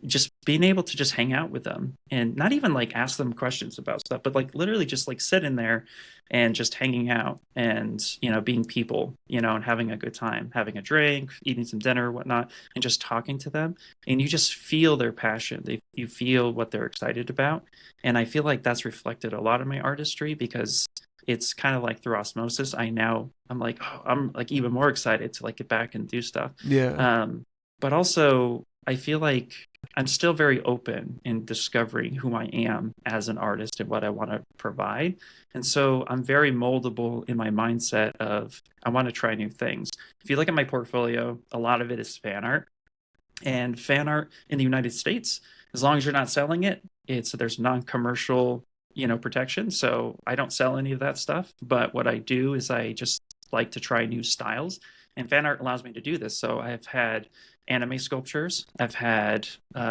just being able to just hang out with them and not even like ask them questions about stuff, but like literally just like sit in there and just hanging out and, being people, and having a good time, having a drink, eating some dinner, whatnot, and just talking to them. And you just feel their passion. You feel what they're excited about. And I feel like that's reflected a lot of my artistry because it's kind of like through osmosis. I'm like, oh, I'm like even more excited to like get back and do stuff. Yeah. But also I feel like I'm still very open in discovering who I am as an artist and what I want to provide. And so I'm very moldable in my mindset of I want to try new things. If you look at my portfolio, a lot of it is fan art. And fan art in the United States, as long as you're not selling it, there's non-commercial, protection. So I don't sell any of that stuff. But what I do is I just like to try new styles. And fan art allows me to do this. So I've had anime sculptures. I've had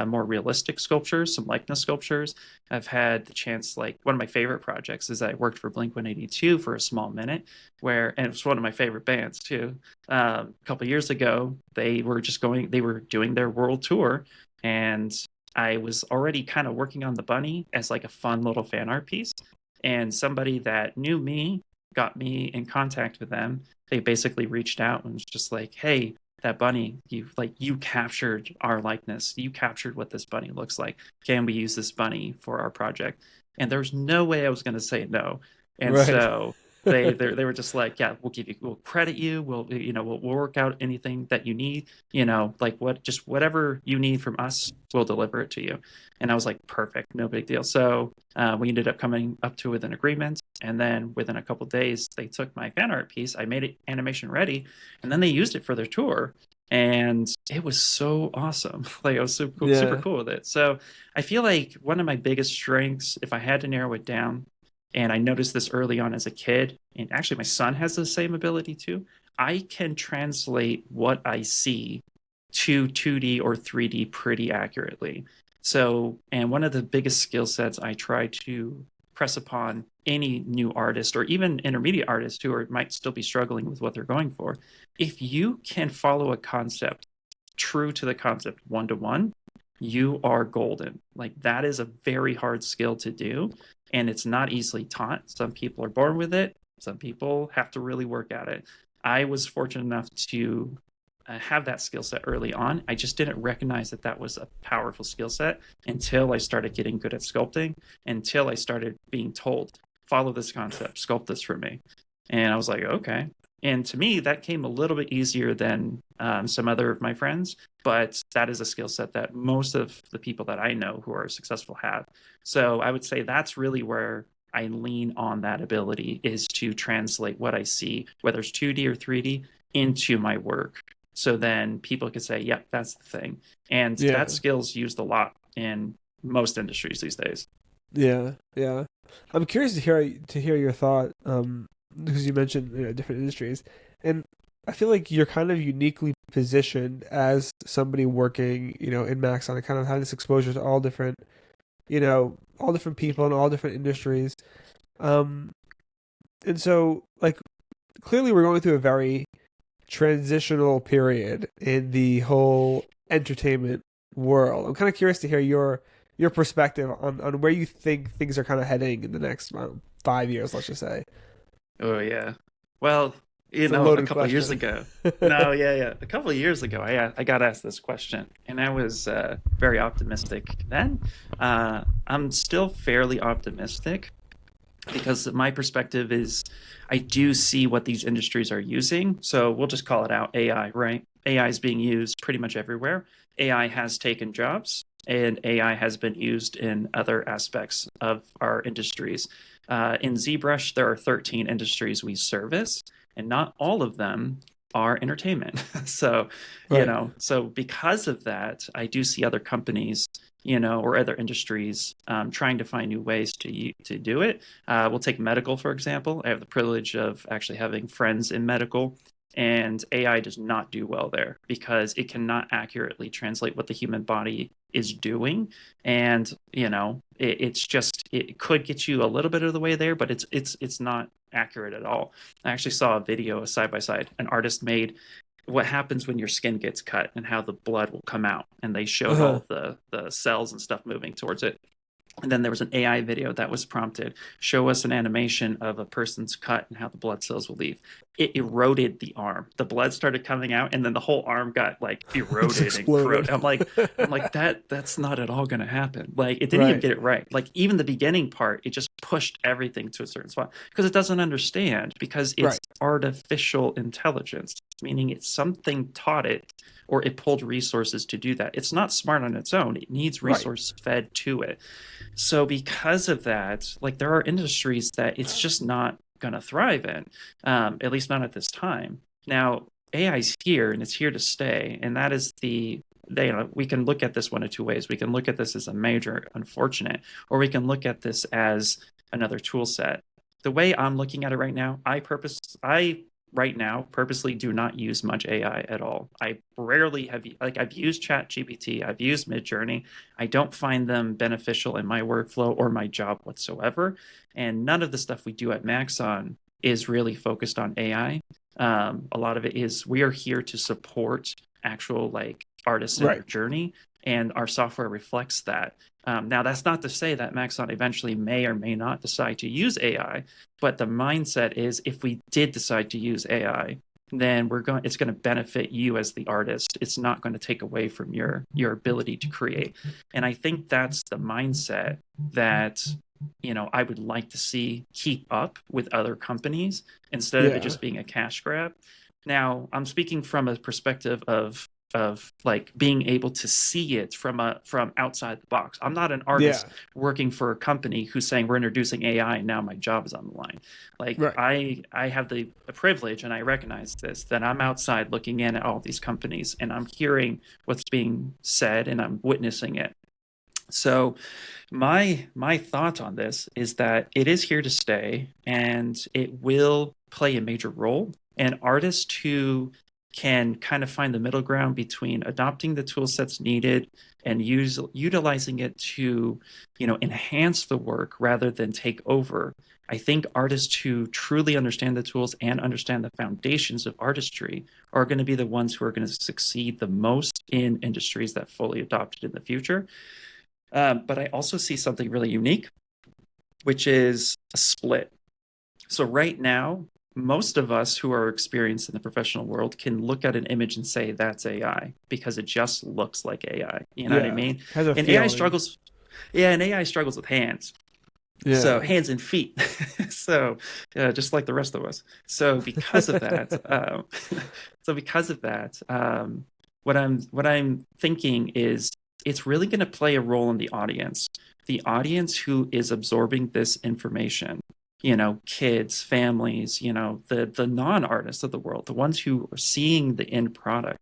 more realistic sculptures, some likeness sculptures. I've had the chance, like one of my favorite projects is I worked for Blink 182 for a small minute, and it was one of my favorite bands too. A couple of years ago, they were doing their world tour, and I was already kind of working on the bunny as like a fun little fan art piece. And somebody that knew me got me in contact with them. They basically reached out and was just like, hey, that bunny, you captured our likeness. You captured what this bunny looks like. Can we use this bunny for our project? And there's no way I was going to say no. And Right. so they were just like, yeah, we'll credit you. We'll work out anything that you need, like whatever you need from us, we'll deliver it to you. And I was like, perfect, no big deal. So we ended up coming up to with an agreement. And then within a couple of days, they took my fan art piece. I made it animation ready, and then they used it for their tour. And it was so awesome. Like I was so cool, super Yeah. cool with it. So I feel like one of my biggest strengths, if I had to narrow it down, and I noticed this early on as a kid, and actually my son has the same ability too. I can translate what I see to 2D or 3D pretty accurately. So, and one of the biggest skill sets I try to press upon any new artist or even intermediate artists might still be struggling with what they're going for. If you can follow a concept true to the concept one to one, you are golden. Like that is a very hard skill to do, and it's not easily taught. Some people are born with it. Some people have to really work at it. I was fortunate enough to have that skill set early on. I just didn't recognize that that was a powerful skill set until I started getting good at sculpting, until I started being told, follow this concept, sculpt this for me. And I was like, okay. And to me, that came a little bit easier than some other of my friends, but that is a skill set that most of the people that I know who are successful have. So I would say that's really where I lean on that ability, is to translate what I see, whether it's 2D or 3D, into my work. So then people could say, yep, that's the thing. And Yeah. that skill's used a lot in most industries these days. Yeah. Yeah. I'm curious to hear your thought, because you mentioned different industries, and I feel like you're kind of uniquely positioned as somebody working, in Maxon, and kind of having this exposure to all different people in all different industries. And so, like, clearly we're going through a very transitional period in the whole entertainment world. I'm kind of curious to hear your perspective on where you think things are kind of heading in the next 5 years, let's just say. Oh yeah. Well, It's a a loaded couple of years question. ago. No, yeah. A couple of years ago, I got asked this question, and I was very optimistic then. I'm still fairly optimistic because my perspective is I do see what these industries are using. So we'll just call it out AI, right? AI is being used pretty much everywhere. AI has taken jobs, and AI has been used in other aspects of our industries. In ZBrush, there are 13 industries we service, and not all of them are entertainment. So, Right. so because of that, I do see other companies, or other industries trying to find new ways to do it. We'll take medical, for example. I have the privilege of actually having friends in medical, and AI does not do well there because it cannot accurately translate what the human body is doing. And, it could get you a little bit of the way there, but it's not accurate at all. I actually saw a video, a side by side, an artist made what happens when your skin gets cut and how the blood will come out. And they showed Uh-huh. all the cells and stuff moving towards it. And then there was an AI video that was prompted, show us an animation of a person's cut and how the blood cells will leave. It eroded the arm. The blood started coming out, and then the whole arm got like It's eroded and exploded. corroded. I'm like that's not at all going to happen. Like it didn't even Right. get it right. Like even the beginning part, it just pushed everything to a certain spot because it doesn't understand because it's Right. artificial intelligence, meaning it's something taught it or it pulled resources to do that. It's not smart on its own. It needs Right. resources fed to it. So because of that, like there are industries that it's just not going to thrive in, at least not at this time. Now, AI is here and it's here to stay, and that is we can look at this one of two ways. We can look at this as a major unfortunate, or we can look at this as another tool set. The way I'm looking at it right now, I right now purposely do not use much AI at all. I rarely have like I've used Chat GPT, I've used Midjourney. I don't find them beneficial in my workflow or my job whatsoever. And none of the stuff we do at Maxon is really focused on AI. A lot of it is we are here to support actual like artists in their Right. journey, and our software reflects that. Now, that's not to say that Maxon eventually may or may not decide to use AI, but the mindset is if we did decide to use AI, then it's going to benefit you as the artist. It's not going to take away from your ability to create. And I think that's the mindset that I would like to see keep up with other companies instead of it Yeah. just being a cash grab. Now, I'm speaking from a perspective of like being able to see it from outside the box. I'm not an Yeah. artist working for a company who's saying we're introducing AI and now my job is on the line. Like Right. I have the privilege, and I recognize this, that I'm outside looking in at all these companies and I'm hearing what's being said and I'm witnessing it. So my thought on this is that it is here to stay and it will play a major role. And artists who can kind of find the middle ground between adopting the tool sets needed and utilizing it to, enhance the work rather than take over. I think artists who truly understand the tools and understand the foundations of artistry are going to be the ones who are going to succeed the most in industries that fully adopt it in the future. But I also see something really unique, which is a split. So right now, most of us who are experienced in the professional world can look at an image and say that's AI because it just looks like AI. You know what I Yeah. mean? Has a And AI feeling. struggles, yeah, and AI struggles with hands. So Yeah. hands and feet. So just like the rest of us. So because of that, what I'm thinking is it's really going to play a role in the audience who is absorbing this information. Kids, families, the non-artists of the world, the ones who are seeing the end product.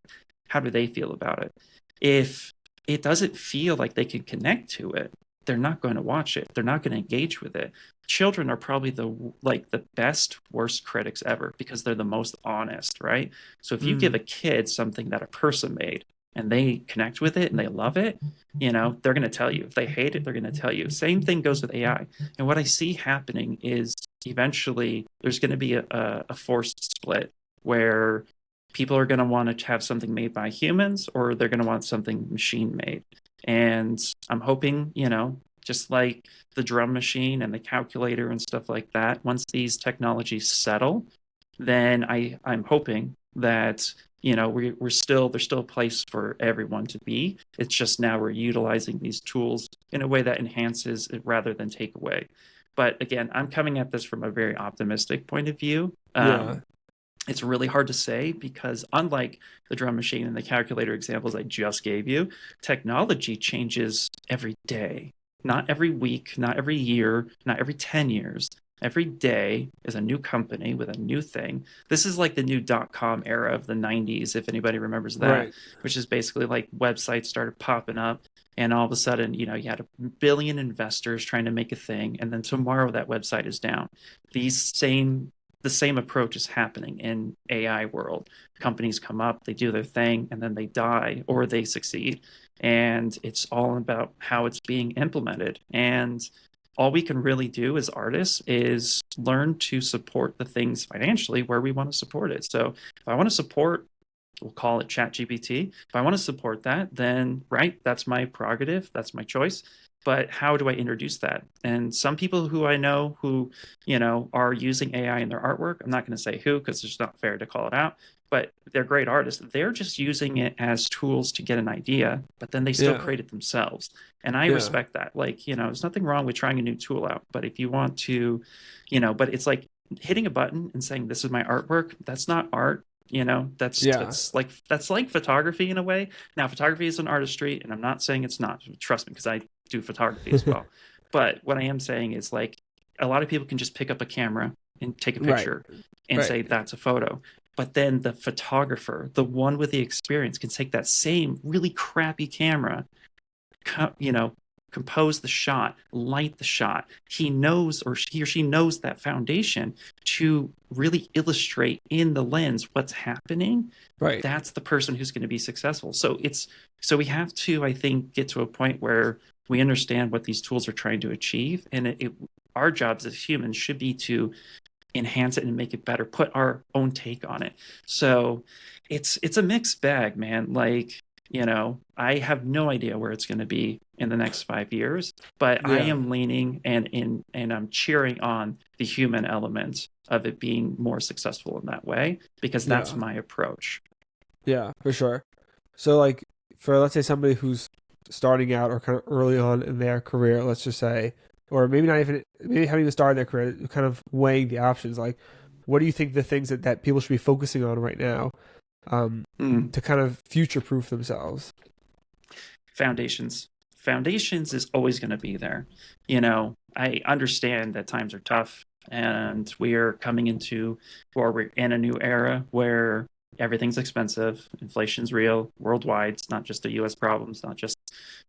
How do they feel about it? If it doesn't feel like they can connect to it, they're not going to watch it. They're not going to engage with it. Children are probably the best worst critics ever because they're the most honest, right? So if you give Mm. a kid something that a person made and they connect with it and they love it, they're going to tell you. If they hate it, they're going to tell you. Same thing goes with AI. And what I see happening is eventually there's going to be a forced split where people are going to want to have something made by humans or they're going to want something machine made. And I'm hoping, just like the drum machine and the calculator and stuff like that, once these technologies settle, then I'm hoping that there's still a place for everyone to be. It's just now we're utilizing these tools in a way that enhances it rather than take away. But again, I'm coming at this from a very optimistic point of view. Yeah. It's really hard to say because unlike the drum machine and the calculator examples I just gave you, technology changes every day, not every week, not every year, not every 10 years. Every day is a new company with a new thing. This is like the new .com era of the 90s, if anybody remembers that, Right. which is basically like websites started popping up and all of a sudden, you had a billion investors trying to make a thing, and then tomorrow that website is down. These same the same approach is happening in AI world. Companies come up, they do their thing, and then they die or they succeed. And it's all about how it's being implemented. And all we can really do as artists is learn to support the things financially where we want to support it. So if I want to support we'll call it ChatGPT. If I want to support that, then right, that's my prerogative, that's my choice. But how do I introduce that? And some people who I know who, are using AI in their artwork, I'm not going to say who because it's not fair to call it out, but they're great artists. They're just using it as tools to get an idea, but then they still Yeah. create it themselves. And I Yeah. respect that. Like, there's nothing wrong with trying a new tool out, but if you want to, but it's like hitting a button and saying, this is my artwork. That's not art. That's Yeah. that's like photography in a way. Now, photography is an artistry, and I'm not saying it's not. Trust me, because I do photography as well. But what I am saying is, like, a lot of people can just pick up a camera and take a Right. picture and Right. say that's a photo. But then the photographer, the one with the experience, can take that same really crappy camera, you know, compose the shot, light the shot. He knows, or he or she knows, that foundation to really illustrate in the lens what's happening. Right. That's the person who's going to be successful. So we have to, I think, get to a point where we understand what these tools are trying to achieve, and our jobs as humans should be to enhance it and make it better, put our own take on it. So it's a mixed bag, man. Like, I have no idea where it's going to be in the next 5 years, but I Yeah. am leaning and I'm cheering on the human element of it being more successful in that way, because that's Yeah. my approach. Yeah, for sure. So like for let's say somebody who's starting out or kind of early on in their career, let's just say, or maybe not even maybe haven't even started their career, kind of weighing the options, like what do you think the things that people should be focusing on right now Mm. to kind of future proof themselves? Foundations is always going to be there. I understand that times are tough, and we're coming into, or we're in a new era where everything's expensive, inflation's real worldwide. It's not just a US problem. It's not just,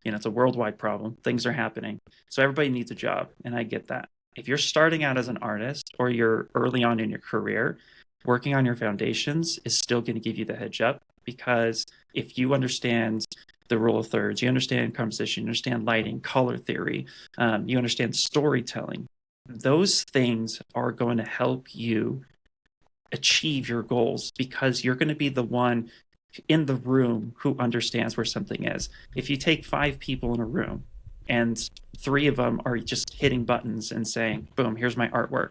it's a worldwide problem. Things are happening, so everybody needs a job, and I get that. If you're starting out as an artist or you're early on in your career, working on your foundations is still going to give you the heads up, because if you understand the rule of thirds, you understand composition, you understand lighting, color theory, you understand storytelling, those things are going to help you achieve your goals, because you're going to be the one in the room who understands where something is. If you take 5 people in a room and 3 of them are just hitting buttons and saying, boom, here's my artwork,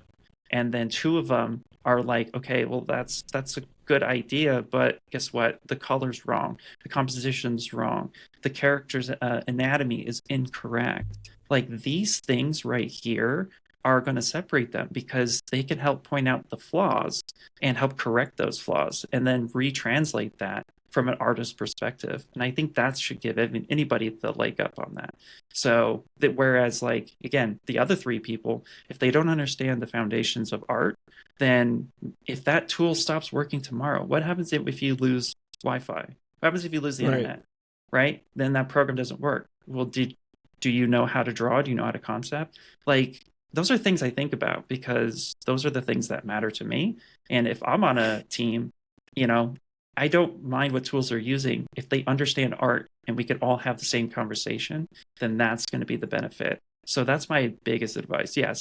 and then 2 of them are like, okay, well, that's a good idea, but guess what? The color's wrong, the composition's wrong, the character's anatomy is incorrect. Like, these things right here are going to separate them, because they can help point out the flaws and help correct those flaws and then retranslate that from an artist's perspective. And I think that should give anybody the leg up on that. So that, whereas, like, again, the other 3 people, if they don't understand the foundations of art, then if that tool stops working tomorrow, what happens if you lose Wi-Fi? What happens if you lose the Right. internet? Right? Then that program doesn't work. Well, do you know how to draw? Do you know how to concept? Like, those are things I think about, because those are the things that matter to me. And if I'm on a team, you know, I don't mind what tools they're using. If they understand art and we can all have the same conversation, then that's going to be the benefit. So that's my biggest advice. Yeah,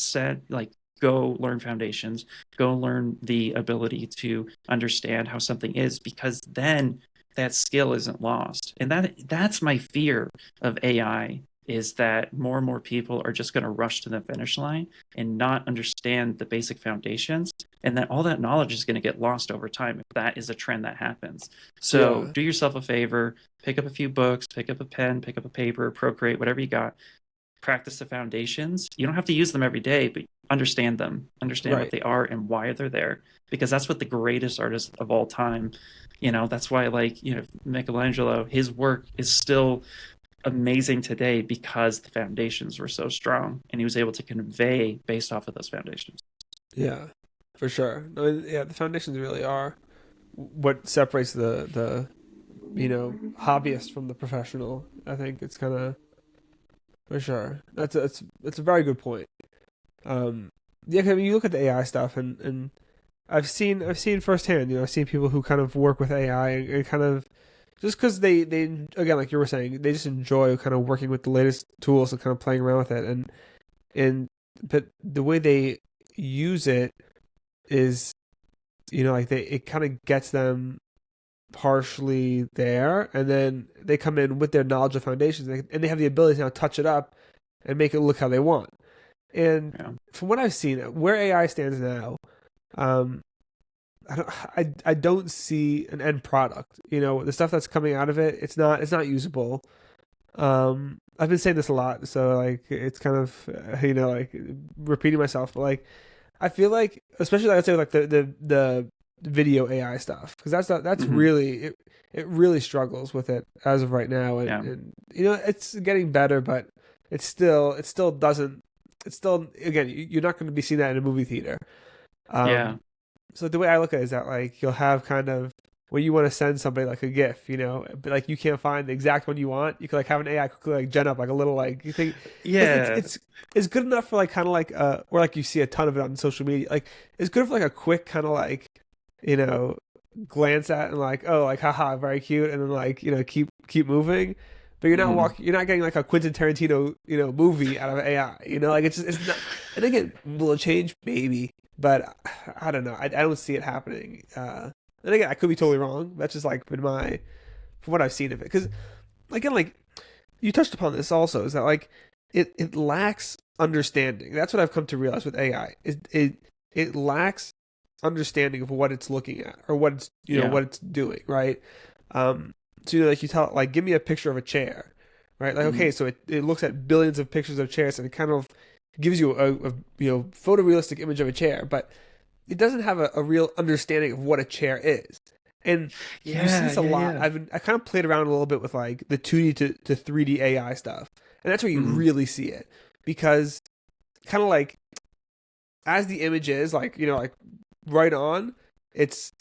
go learn foundations, go learn the ability to understand how something is, because then that skill isn't lost. And that's my fear of AI, is that more and more people are just going to rush to the finish line and not understand the basic foundations, and that all that knowledge is going to get lost over time if that is a trend that happens. So Yeah. do yourself a favor, pick up a few books, pick up a pen, pick up a paper, Procreate, whatever you got, practice the foundations. You don't have to use them every day, but understand them, understand what Right. they are and why they're there, because that's what the greatest artists of all time, that's why, like, Michelangelo, his work is still amazing today, because the foundations were so strong and he was able to convey based off of those foundations. Yeah, for sure. No, yeah, the foundations really are what separates the hobbyist from the professional. I think it's kind of for sure. That's a very good point. Um, yeah, 'cause, I mean, you look at the AI stuff, and I've seen firsthand. I've seen people who kind of work with AI and kind of just because they again, like you were saying, they just enjoy kind of working with the latest tools and kind of playing around with it, and but the way they use it is, like it kind of gets them partially there, and then they come in with their knowledge of foundations, and they have the ability to now touch it up and make it look how they want. And Yeah. from what I've seen, where AI stands now, um, I don't see an end product. The stuff that's coming out of it, it's not usable. I've been saying this a lot, so like it's kind of like repeating myself, but like I feel like, especially like, I'd say like the video AI stuff, because that's Hmm. really it really struggles with it as of right now, Yeah. and it's getting better, but it still doesn't it's still, again, you're not going to be seeing that in a movie theater. Yeah. Um, so the way I look at it is that like you'll have kind of when you want to send somebody like a GIF, but like you can't find the exact one you want, you could like have an AI quickly like gen up like a little like you think it's Yeah. it's good enough for like kind of like or like you see a ton of it on social media, like it's good for like a quick kind of like you know glance at and like, oh, like haha, very cute, and then like keep moving. But Hmm. you're not getting like a Quentin Tarantino movie out of AI. Like it's not. And again, will it change? Maybe, but I don't know. I don't see it happening. And again, I could be totally wrong. That's just like been my from what I've seen of it. Because again, like you touched upon this also, is that like it lacks understanding. That's what I've come to realize with AI. It lacks understanding of what it's looking at or what it's Yeah. what it's doing, right? So like you tell it, like, give me a picture of a chair, right? Like, Hmm. okay, so it looks at billions of pictures of chairs and it kind of gives you a photorealistic image of a chair, but it doesn't have a real understanding of what a chair is. And you see Yeah. this a Yeah. lot. Yeah. I kind of played around a little bit with like the 2D to 3D AI stuff. And that's where you Hmm. really see it. Because kind of like as the image is like, like right on, it's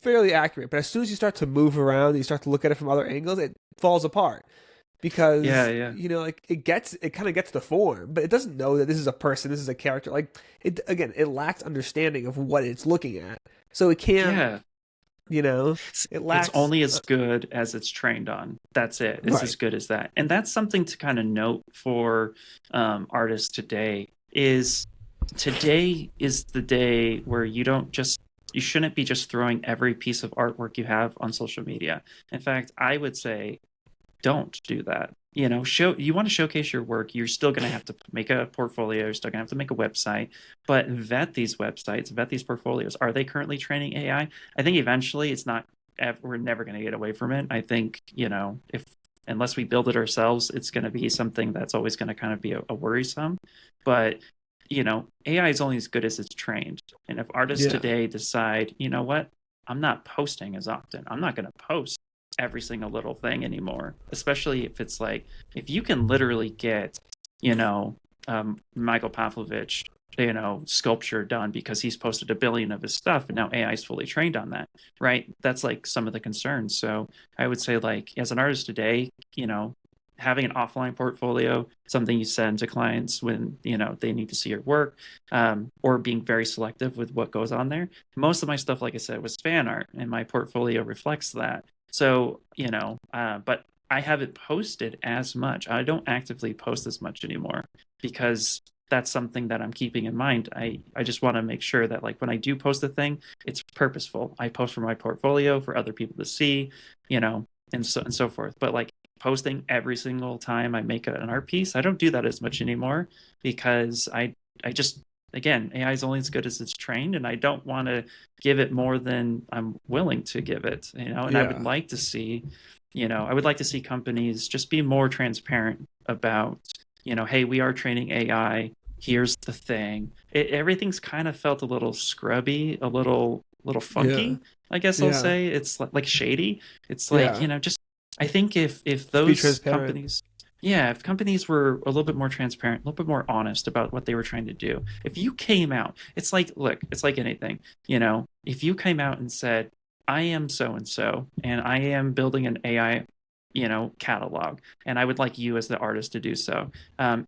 fairly accurate. But as soon as you start to move around, you start to look at it from other angles, it falls apart Yeah. because Yeah. like it kind of gets the form, but it doesn't know that this is a person, this is a character. Like it lacks understanding of what it's looking at, so it can't. Yeah. You know, it It's lacks. only as good as it's trained on. That's it. It's as Right. good as that. And that's something to kind of note for artists today is today is the day where you shouldn't be just throwing every piece of artwork you have on social media. In fact, I would say don't do that. You want to showcase your work, you're still going to have to make a portfolio, you're still going to have to make a website, but vet these websites, vet these portfolios. Are they currently training AI? I think eventually it's not, we're never going to get away from it. I think, if unless we build it ourselves, it's going to be something that's always going to kind of be a worrisome. But, AI is only as good as it's trained. And if artists Yeah. today decide, you know what, I'm not posting as often, I'm not going to post every single little thing anymore, especially if it's like if you can literally get you know Michael Pavlovich sculpture done because he's posted a billion of his stuff and now AI is fully trained on that, right? That's like some of the concerns. So I would say, like, as an artist today, having an offline portfolio, something you send to clients when they need to see your work, or being very selective with what goes on there. Most of my stuff, like I said, was fan art, and my portfolio reflects that. So, but I haven't posted as much. I don't actively post as much anymore because that's something that I'm keeping in mind. I just want to make sure that, like, when I do post a thing, it's purposeful. I post for my portfolio for other people to see, and so forth. But like posting every single time I make an art piece, I don't do that as much anymore because I just, again, AI is only as good as it's trained, and I don't want to give it more than I'm willing to give it, and Yeah. I would like to see companies just be more transparent about, hey, we are training AI. Here's the thing. Everything's kind of felt a little scrubby, a little Yeah. funky, I guess I'll Yeah. say. It's like shady. It's like, Yeah. just I think if Just be those transparent. companies, yeah, if companies were a little bit more transparent, a little bit more honest about what they were trying to do. If you came out, it's like, look, it's like anything, if you came out and said, I am so and so, and I am building an AI, catalog, and I would like you as the artist to do so.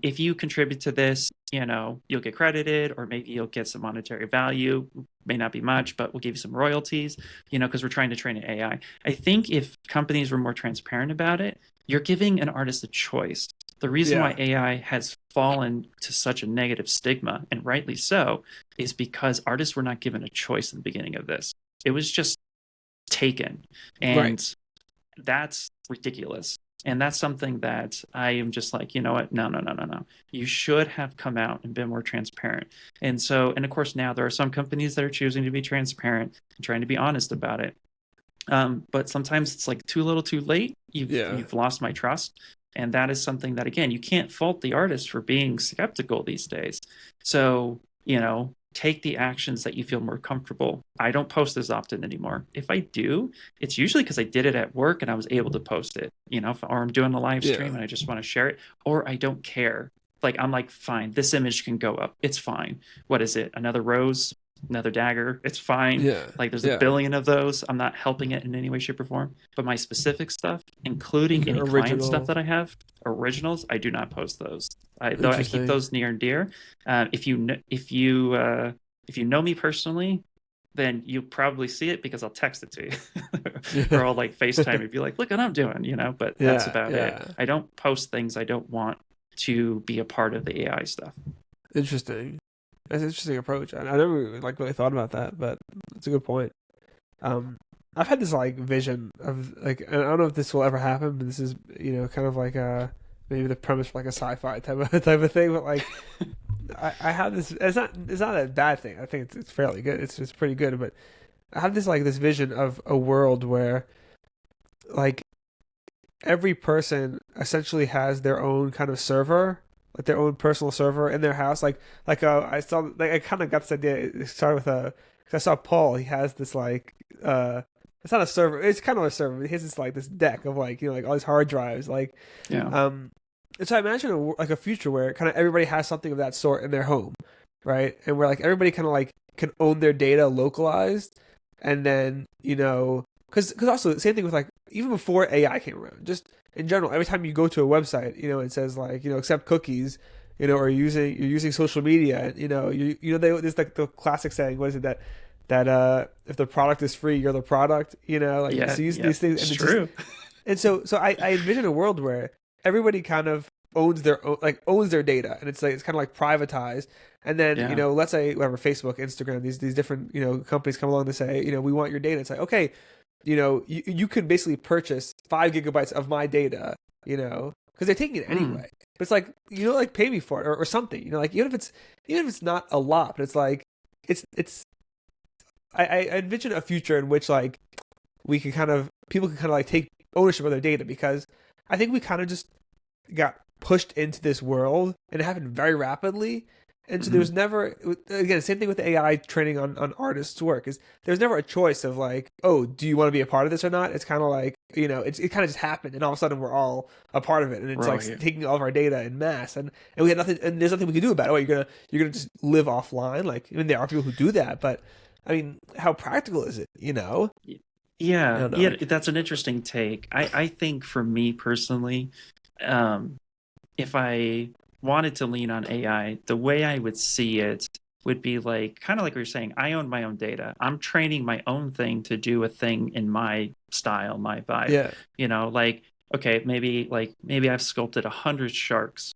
If you contribute to this, you'll get credited, or maybe you'll get some monetary value. May not be much, but we'll give you some royalties, because we're trying to train an AI. I think if companies were more transparent about it, you're giving an artist a choice. The reason why Yeah. AI has fallen to such a negative stigma, and rightly so, is because artists were not given a choice in the beginning of this. It was just taken. And that's ridiculous. And that's something that I am just like, you know what? No, no, no, no, no. You should have come out and been more transparent. And so, and of course, now there are some companies that are choosing to be transparent and trying to be honest about it. But sometimes it's like too little, too late. You've lost my trust. And that is something that, again, you can't fault the artist for being skeptical these days. So, take the actions that you feel more comfortable. I don't post as often anymore. If I do, it's usually because I did it at work and I was able to post it, or I'm doing a live stream and I just want to share it, or I don't care. Like, I'm like, fine, this image can go up. It's fine. What is it? Another rose? Another dagger? It's fine. Like, there's a billion of those. I'm not helping it in any way, shape, or form. But my specific stuff, including any client stuff that I have, originals, I do not post those. Though I keep those near and dear. If you know me personally, then you probably see it because I'll text it to you, or I'll like FaceTime and be like, "Look what I'm doing," But that's about it. I don't post things I don't want to be a part of the AI stuff. Interesting. That's an interesting approach. I never really thought about that, but it's a good point. I've had this vision of I don't know if this will ever happen, but this is kind of like maybe the premise for like a sci-fi type of thing. But I have this. It's not a bad thing. I think it's fairly good. It's pretty good. But I have this this vision of a world where every person essentially has their own kind of server. Like their own personal server in their house. I saw I kind of got this idea. It started with cause I saw Paul. He has this it's not a server. It's kind of a server. He has this deck of all these hard drives. And so I imagine a future where kind of everybody has something of that sort in their home, right? And where everybody kind of can own their data localized, and then because also the same thing with even before AI came around, just in general, every time you go to a website, it says accept cookies, or you're using social media, there's the classic saying, what is it that if the product is free, you're the product, these things. And it's true. And so I envision a world where everybody kind of owns their own, owns their data, and it's kind of privatized. And then let's say whatever, Facebook, Instagram, these different companies come along to say we want your data. It's like, okay, you could basically purchase 5 gigabytes of my data, because they're taking it anyway. But it's pay me for it or something, even if it's not a lot, but it's I envision a future in which we can people can take ownership of their data, because I think we kind of just got pushed into this world, and it happened very rapidly. And so there's never, again, same thing with the AI training on artists' work, is there's never a choice of oh, do you want to be a part of this or not? It's kind of it kind of just happened, and all of a sudden we're all a part of it, and it's taking all of our data in mass, and we had nothing, and there's nothing we can do about it. Oh, you're gonna just live offline? I mean, there are people who do that, but I mean, how practical is it? Yeah, that's an interesting take. I think for me personally, if I wanted to lean on AI, the way I would see it would be kind of like we were saying, I own my own data. I'm training my own thing to do a thing in my style, my vibe. Yeah. Okay, maybe I've sculpted 100 sharks,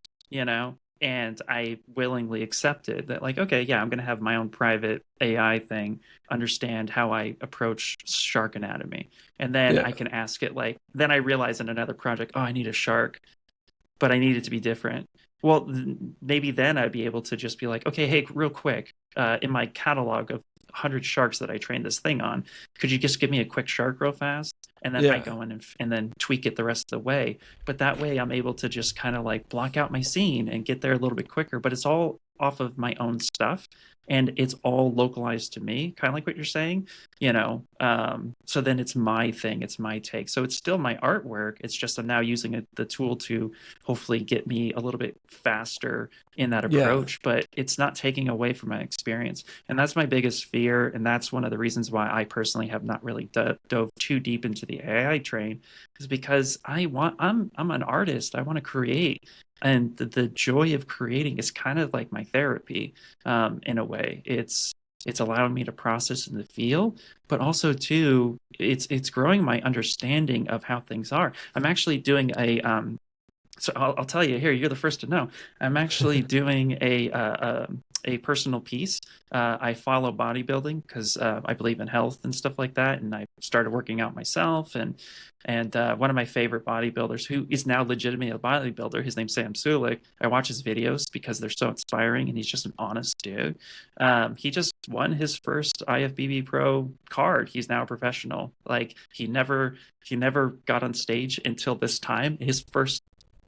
and I willingly accepted that, okay, yeah, I'm going to have my own private AI thing, understand how I approach shark anatomy. And then I can ask it, then I realize in another project, oh, I need a shark, but I need it to be different. Well, maybe then I'd be able to just be okay, hey, real quick, in my catalog of 100 sharks that I trained this thing on, could you just give me a quick shark real fast? And then I go in and then tweak it the rest of the way. But that way I'm able to just kind of block out my scene and get there a little bit quicker. But it's all off of my own stuff, and it's all localized to me, kind of like what you're saying, so then it's my thing, it's my take. So it's still my artwork. It's just I'm now using the tool to hopefully get me a little bit faster in that approach, but it's not taking away from my experience. And that's my biggest fear. And that's one of the reasons why I personally have not really dove too deep into the AI train, is because I'm an artist. I want to create. And the joy of creating is kind of like my therapy, in a way. It's allowing me to process and to feel, but also too, it's growing my understanding of how things are. I'm actually doing so I'll tell you here. You're the first to know. I'm actually doing a a personal piece. I follow bodybuilding because I believe in health and stuff like that, and I started working out myself. And one of my favorite bodybuilders, who is now legitimately a bodybuilder, his name's Sam Sulik. I watch his videos because they're so inspiring, and he's just an honest dude. He just won his first IFBB Pro card. He's now a professional. Like he never got on stage until this time. His first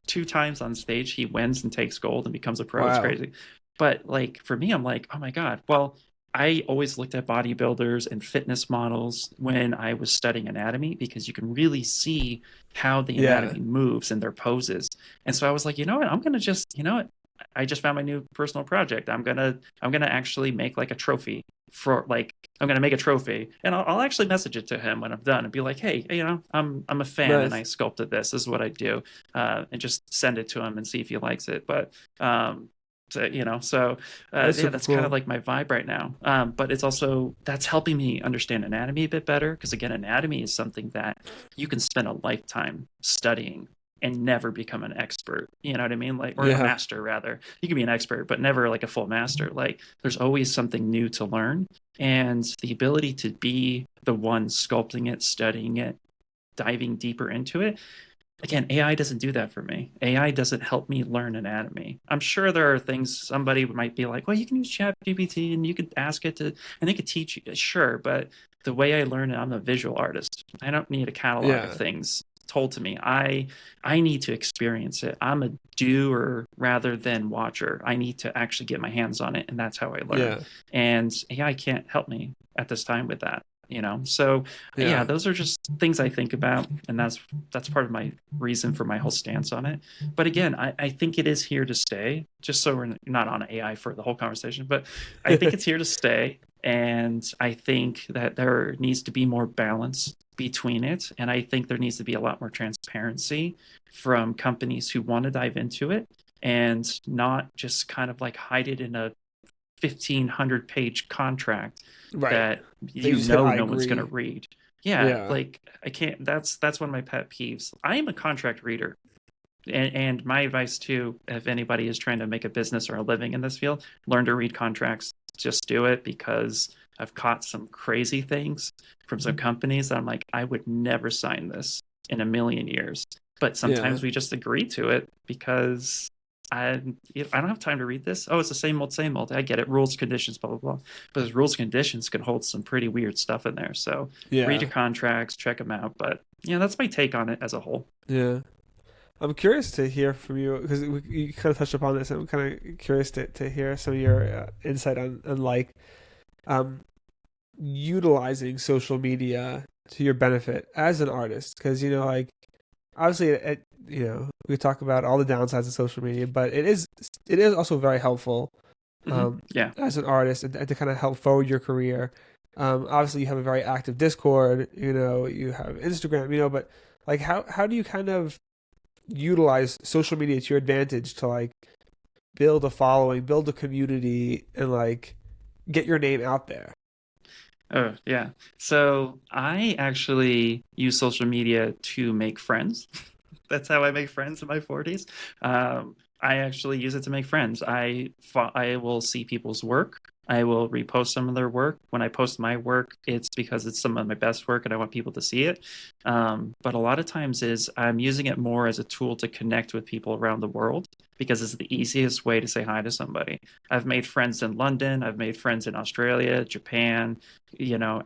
two times on stage, he wins and takes gold and becomes a pro. It's Wow. crazy. But like for me, I'm like, oh my God. Well, I always looked at bodybuilders and fitness models when I was studying anatomy because you can really see how the Yeah. anatomy moves and their poses. And so I was like, you know what? I'm gonna just, you know what? I just found my new personal project. I'm gonna actually make like a trophy for like I'm gonna make a trophy, and I'll actually message it to him when I'm done and be like, hey, you know, I'm a fan and Nice. I sculpted this. This is what I do, and just send it to him and see if he likes it. But so, you know, so That's yeah, super that's kind of cool. like my vibe right now. But it's also that's helping me understand anatomy a bit better because again, anatomy is something that you can spend a lifetime studying and never become an expert. You know what I mean? Like, or a Yeah. master rather. You can be an expert, but never like a full master. Like, there's always something new to learn, and the ability to be the one sculpting it, studying it, diving deeper into it. Again, AI doesn't do that for me. AI doesn't help me learn anatomy. I'm sure there are things somebody might be like, well, you can use ChatGPT and you could ask it to, and they could teach you. Sure, but the way I learn it, I'm a visual artist. I don't need a catalog of Yeah. things told to me. I need to experience it. I'm a doer rather than watcher. I need to actually get my hands on it, and that's how I learn. Yeah. And AI can't help me at this time with that. You know, so yeah, Yeah. those are just things I think about, and that's part of my reason for my whole stance on it. But again, I think it is here to stay. Just so we're not on AI for the whole conversation, but I think it's here to stay, and I think that there needs to be more balance between it, and I think there needs to be a lot more transparency from companies who want to dive into it and not just kind of like hide it in a 1,500 page contract Right. that They you just hit know I no one's going to agree. read. Yeah, Yeah. like I can't. That's one of my pet peeves. I am a contract reader, and my advice too, if anybody is trying to make a business or a living in this field, learn to read contracts. Just do it because I've caught some crazy things from some companies that I'm like, I would never sign this in a million years. But Yeah. sometimes we just agree to it because I I don't have time to read this. Oh, it's the same old, same old. I get it. Rules, conditions, blah blah blah. But those rules, conditions can hold some pretty weird stuff in there. So read Yeah. your contracts, check them out. But yeah, that's my take on it as a whole. Yeah. I'm curious to hear from you because you kind of touched upon this. I'm kind of curious to hear some of your insight on like um, utilizing social media to your benefit as an artist. Because like obviously, we talk about all the downsides of social media, but it is also very helpful Yeah. as an artist and to kind of help forward your career. Obviously, you have a very active Discord. You have Instagram. But like, how do you kind of utilize social media to your advantage to like build a following, build a community, and like get your name out there? Oh, yeah. So I actually use social media to make friends. That's how I make friends in my 40s. I actually use it to make friends. I will see people's work. I will repost some of their work. When I post my work, it's because it's some of my best work and I want people to see it. But a lot of times is I'm using it more as a tool to connect with people around the world because it's the easiest way to say hi to somebody. I've made friends in London. I've made friends in Australia, Japan,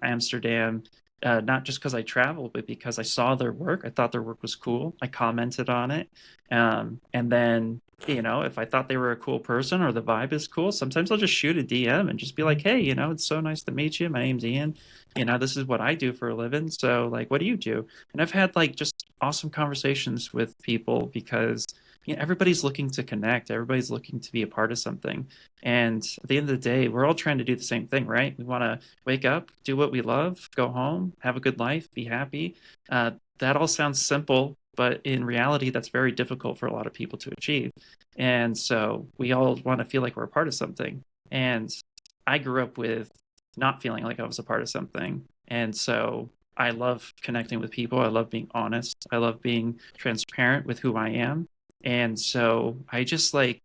Amsterdam, not just because I traveled, but because I saw their work. I thought their work was cool. I commented on it. And then, if I thought they were a cool person or the vibe is cool, sometimes I'll just shoot a DM and just be like, hey, it's so nice to meet you. My name's Ian. This is what I do for a living. So, like, what do you do? And I've had like just awesome conversations with people because everybody's looking to connect. Everybody's looking to be a part of something. And at the end of the day, we're all trying to do the same thing, right? We want to wake up, do what we love, go home, have a good life, be happy. That all sounds simple, but in reality, that's very difficult for a lot of people to achieve. And so we all want to feel like we're a part of something. And I grew up with not feeling like I was a part of something. And so I love connecting with people. I love being honest. I love being transparent with who I am. And so I just like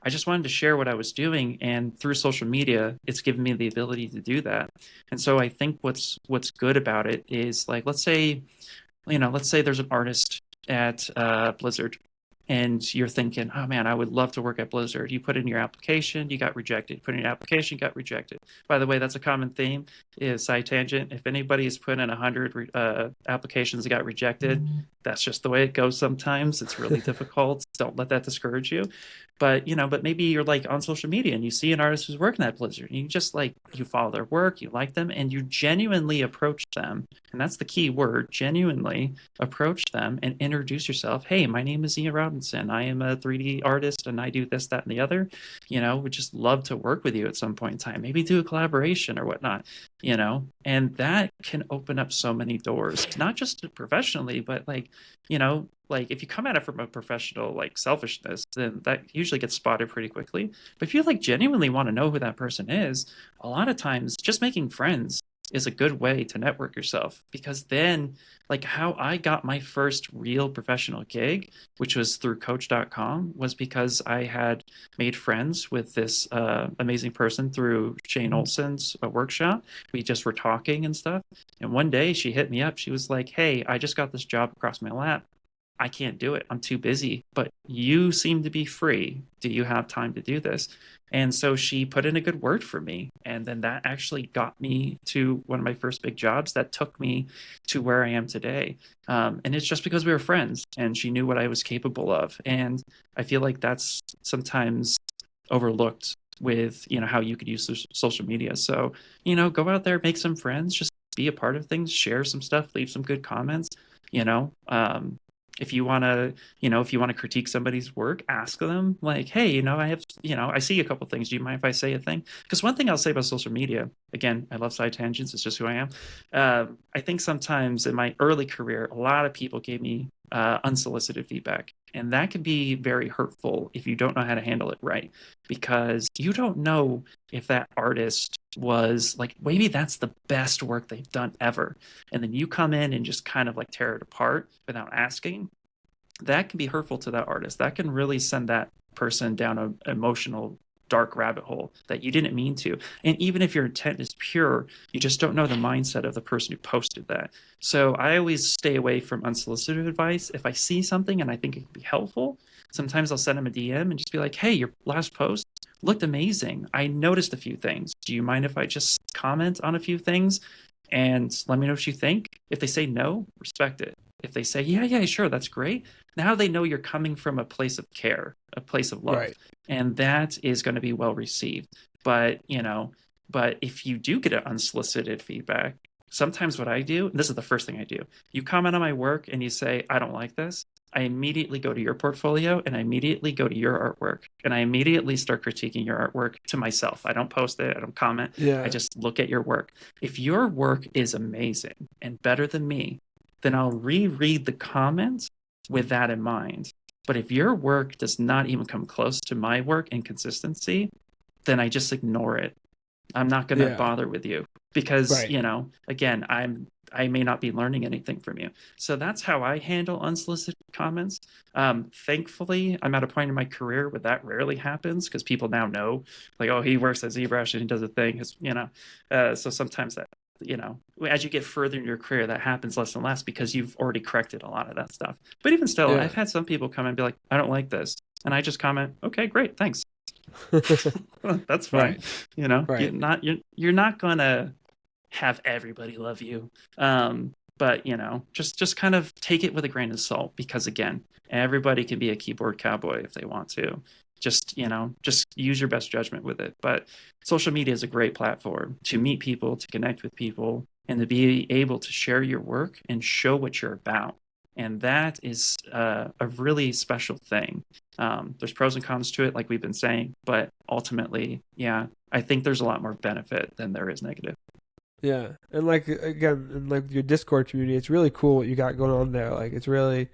I just wanted to share what I was doing, and through social media, it's given me the ability to do that. And so I think what's good about it is, like, let's say there's an artist at Blizzard, and you're thinking, oh man, I would love to work at Blizzard. You put in your application, you got rejected. Put in your application, got rejected. By the way, that's a common theme. Is side tangent. If anybody has put in 100 applications that got rejected, that's just the way it goes. Sometimes it's really difficult. Don't let that discourage you. But maybe you're like on social media and you see an artist who's working at Blizzard, and you just like, you follow their work, you like them, and you genuinely approach them. And that's the key word, genuinely approach them and introduce yourself. Hey, my name is Ian Robinson. I am a 3D artist and I do this, that, and the other. Would just love to work with you at some point in time, maybe do a collaboration or whatnot, and that can open up so many doors, not just professionally, but like if you come at it from a professional like selfishness, then that usually gets spotted pretty quickly. But if you like genuinely want to know who that person is, a lot of times just making friends is a good way to network yourself, because then, like, how I got my first real professional gig, which was through coach.com, was because I had made friends with this amazing person through Shane Olson's workshop. We just were talking and stuff, and one day she hit me up. She was like, hey, I just got this job across my lap. I can't do it. I'm too busy, but you seem to be free. Do you have time to do this? And so she put in a good word for me. And then that actually got me to one of my first big jobs that took me to where I am today. And it's just because we were friends and she knew what I was capable of. And I feel like that's sometimes overlooked with, how you could use social media. So, go out there, make some friends, just be a part of things, share some stuff, leave some good comments, you know. If you want to, critique somebody's work, ask them like, hey, I see a couple things. Do you mind if I say a thing? Because one thing I'll say about social media, again, I love side tangents. It's just who I am. I think sometimes in my early career, a lot of people gave me unsolicited feedback. And that can be very hurtful if you don't know how to handle it right, because you don't know if that artist was like, maybe that's the best work they've done ever. And then you come in and just kind of like tear it apart without asking. That can be hurtful to that artist. That can really send that person down an emotional dark rabbit hole that you didn't mean to. And even if your intent is pure, you just don't know the mindset of the person who posted that. So I always stay away from unsolicited advice. If I see something and I think it can be helpful, sometimes I'll send them a DM and just be like, hey, your last post looked amazing. I noticed a few things. Do you mind if I just comment on a few things and let me know what you think? If they say no, respect it. If they say, yeah, sure, that's great. Now they know you're coming from a place of care, a place of love. Right. And that is going to be well received. But if you do get an unsolicited feedback, sometimes what I do, and this is the first thing I do, you comment on my work and you say, I don't like this. I immediately go to your portfolio and I immediately go to your artwork and I immediately start critiquing your artwork to myself. I don't post it. I don't comment. Yeah. I just look at your work. If your work is amazing and better than me, then I'll reread the comments with that in mind. But if your work does not even come close to my work in consistency, then I just ignore it. I'm not going to bother with you because, right. Again, I may not be learning anything from you. So that's how I handle unsolicited comments. Thankfully, I'm at a point in my career where that rarely happens because people now know, like, oh, he works at ZBrush and he does a thing. So sometimes that, as you get further in your career, that happens less and less because you've already corrected a lot of that stuff. But even still, I've had some people come and be like, I don't like this. And I just comment, okay, great, thanks. That's fine. Right. Right. You're not gonna have everybody love you. But just kind of take it with a grain of salt, because again, everybody can be a keyboard cowboy if they want to. Just use your best judgment with it. But social media is a great platform to meet people, to connect with people, and to be able to share your work and show what you're about. And that is a really special thing. There's pros and cons to it, like we've been saying, but ultimately, I think there's a lot more benefit than there is negative. Yeah, and like again, in like your Discord community, it's really cool what you got going on there. Like it's really,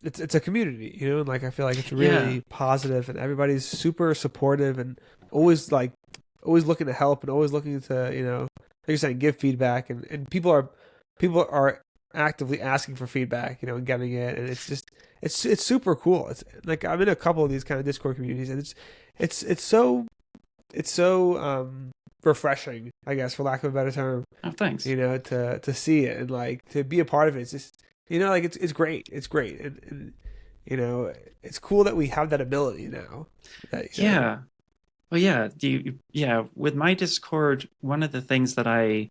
it's a community, and like I feel like it's really positive, and everybody's super supportive and always looking to help and always looking to like you're saying, give feedback, and people are actively asking for feedback, and getting it, and it's just it's super cool. It's like I'm in a couple of these kind of Discord communities, and it's so refreshing, I guess, for lack of a better term. Oh, thanks. To see it and like to be a part of it. It's just like it's great. It's great, and it's cool that we have that ability now. Yeah. Well, yeah. With my Discord, one of the things that I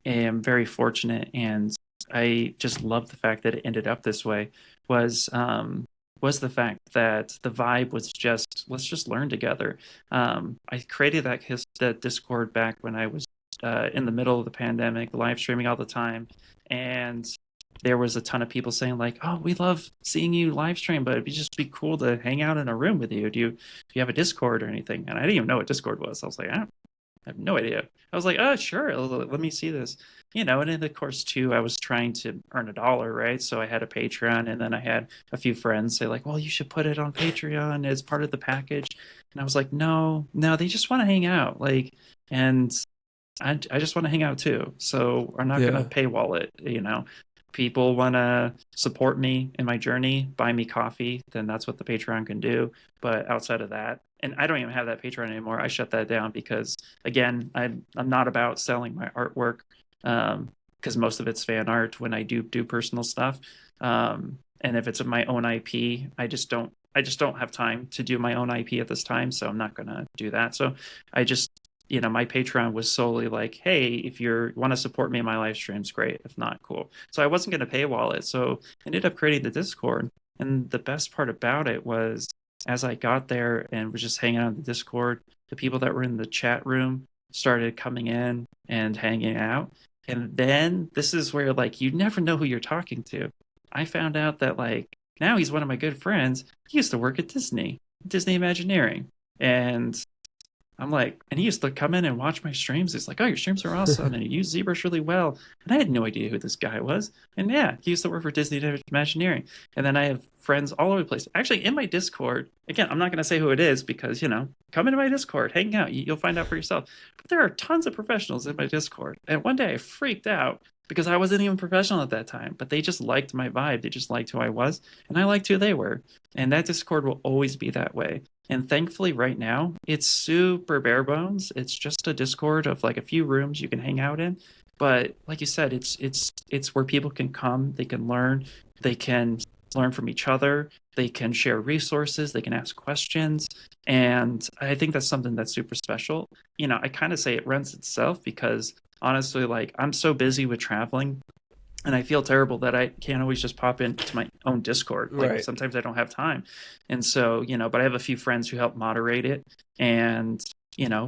am very fortunate, and I just love the fact that it ended up this way, was the fact that the vibe was just, let's just learn together. I created that Discord back when I was in the middle of the pandemic, live streaming all the time, and there was a ton of people saying like, "Oh, we love seeing you live stream, but it'd just be cool to hang out in a room with you. Do you have a Discord or anything?" And I didn't even know what Discord was. I was like, I have no idea. I was like, "Oh, sure, let me see this." And in the course too, I was trying to earn $1, right? So I had a Patreon, and then I had a few friends say like, "Well, you should put it on Patreon as part of the package." And I was like, "No, they just want to hang out, like, and I just want to hang out too. So I'm not gonna paywall it. People want to support me in my journey, buy me coffee, then that's what the Patreon can do. But outside of that, and I don't even have that Patreon anymore. I shut that down because, again, I'm not about selling my artwork, because most of it's fan art when I do personal stuff. And if it's my own IP, I just don't have time to do my own IP at this time, so I'm not gonna do that. So I just my Patreon was solely like, hey, if you want to support me in my live streams, great. If not, cool. So I wasn't going to paywall it. So I ended up creating the Discord. And the best part about it was, as I got there and was just hanging out in the Discord, the people that were in the chat room started coming in and hanging out. And then this is where, like, you never know who you're talking to. I found out that, like, now he's one of my good friends. He used to work at Disney Imagineering. And I'm like, and he used to come in and watch my streams. He's like, "Oh, your streams are awesome, and you use ZBrush really well." And I had no idea who this guy was. And yeah, he used to work for Disney Imagineering. And then I have friends all over the place. Actually, in my Discord, again, I'm not going to say who it is because, come into my Discord, hang out. You'll find out for yourself. But there are tons of professionals in my Discord. And one day I freaked out because I wasn't even professional at that time, but they just liked my vibe. They just liked who I was, and I liked who they were. And that Discord will always be that way. And thankfully, right now, it's super bare bones. It's just a Discord of like a few rooms you can hang out in. But like you said, it's where people can come, they can learn, they can learn from each other, they can share resources, they can ask questions. And I think that's something that's super special. I kind of say it runs itself because honestly, like, I'm so busy with traveling, and I feel terrible that I can't always just pop into my own Discord. Like, Right. sometimes I don't have time. And so, but I have a few friends who help moderate it. And,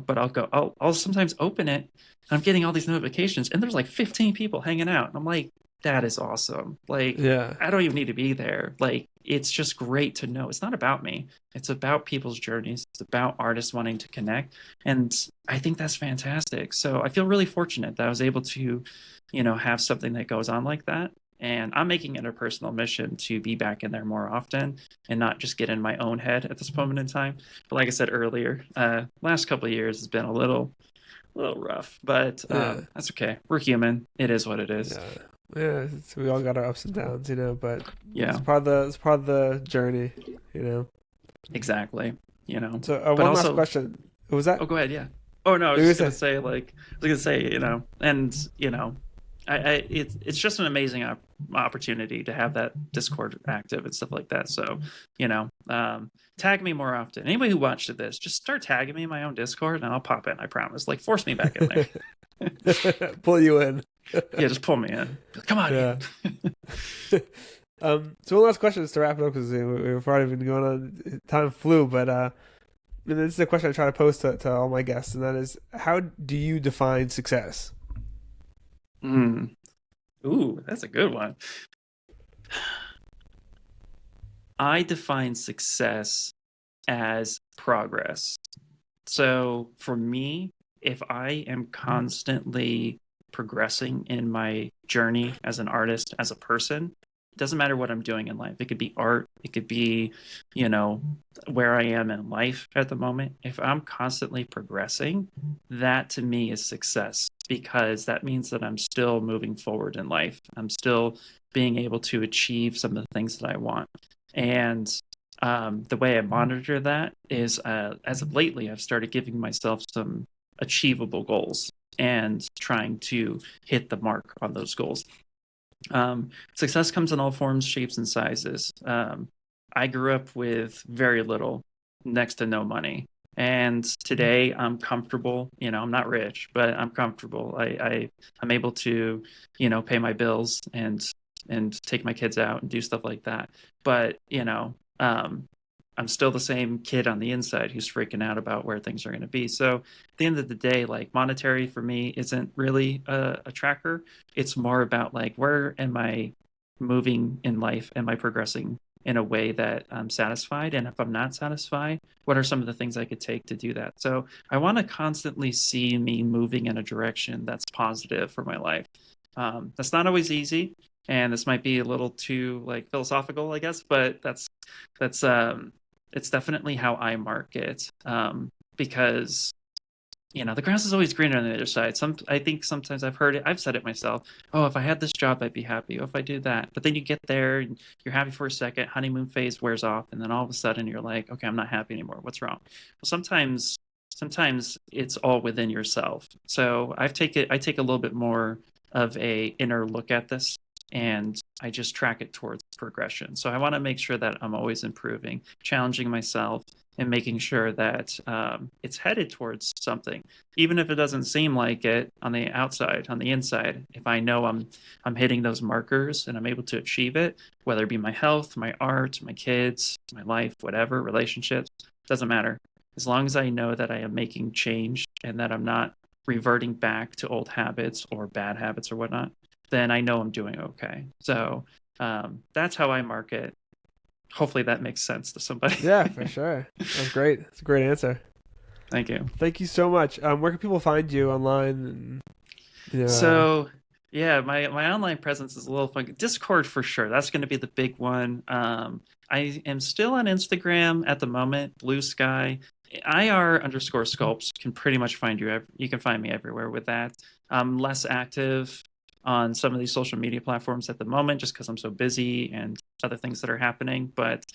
but I'll sometimes open it, and I'm getting all these notifications, and there's like 15 people hanging out. And I'm like, that is awesome. Like, Yeah. I don't even need to be there. Like, it's just great to know. It's not about me. It's about people's journeys. It's about artists wanting to connect. And I think that's fantastic. So I feel really fortunate that I was able to, have something that goes on like that. And I'm making it a personal mission to be back in there more often and not just get in my own head at this moment in time. But like I said earlier, last couple of years has been a little rough, but that's okay. We're human. It is what it is. Yeah, we all got our ups and downs, but Yeah, it's part of the journey, exactly. So but one also, last question. What was that? Oh, go ahead. Yeah. Oh no, I was You just were gonna say, like, and it's just an amazing opportunity to have that Discord active and stuff like that. So, tag me more often. Anybody who watched this, just start tagging me in my own Discord, and I'll pop in. I promise. Like, force me back in there. Pull you in. Yeah, just pull me in. Come on. Yeah. So one last question is to wrap it up because we've already been going on. Time flew, but this is a question I try to pose to all my guests, and that is, how do you define success? Ooh, that's a good one. I define success as progress. So for me, if I am constantly progressing in my journey as an artist, as a person, doesn't matter what I'm doing in life. It could be art, it could be, you know, where I am in life at the moment. If I'm constantly progressing, that to me is success, because that means that I'm still moving forward in life. I'm still being able to achieve some of the things that I want. And the way I monitor that is, as of lately, I've started giving myself some achievable goals and trying to hit the mark on those goals. Success comes in all forms, shapes, and sizes. I grew up with very little, next to no money. And today I'm comfortable. I'm not rich, but I'm comfortable. I'm able to, pay my bills and take my kids out and do stuff like that. But, I'm still the same kid on the inside who's freaking out about where things are going to be. So at the end of the day, like, monetary for me isn't really a tracker. It's more about, like, where am I moving in life? Am I progressing in a way that I'm satisfied? And if I'm not satisfied, what are some of the things I could take to do that? So I want to constantly see me moving in a direction that's positive for my life. That's not always easy, and this might be a little too, like, philosophical, I guess, but that's it's definitely how I market, because the grass is always greener on the other side. I think sometimes I've heard it, I've said it myself. Oh, if I had this job, I'd be happy. Oh, if I do that, but then you get there and you're happy for a second, honeymoon phase wears off, and then all of a sudden you're like, okay, I'm not happy anymore. What's wrong? Well, sometimes it's all within yourself. So I take a little bit more of a inner look at this, and I just track it towards progression. So I want to make sure that I'm always improving, challenging myself, and making sure that it's headed towards something, even if it doesn't seem like it on the outside. On the inside, if I know I'm hitting those markers and I'm able to achieve it, whether it be my health, my art, my kids, my life, whatever, relationships, doesn't matter. As long as I know that I am making change and that I'm not reverting back to old habits or bad habits or whatnot, then I know I'm doing okay. So that's how I market. Hopefully that makes sense to somebody. Yeah, for sure. That's great. That's a great answer. Thank you. Thank you so much. Where can people find you online? So yeah, my online presence is a little fun. Discord for sure. That's going to be the big one. I am still on Instagram at the moment. Blue Sky. IR_sculpts can pretty much find you. You can find me everywhere with that. I'm less active on some of these social media platforms at the moment, just because I'm so busy and other things that are happening. But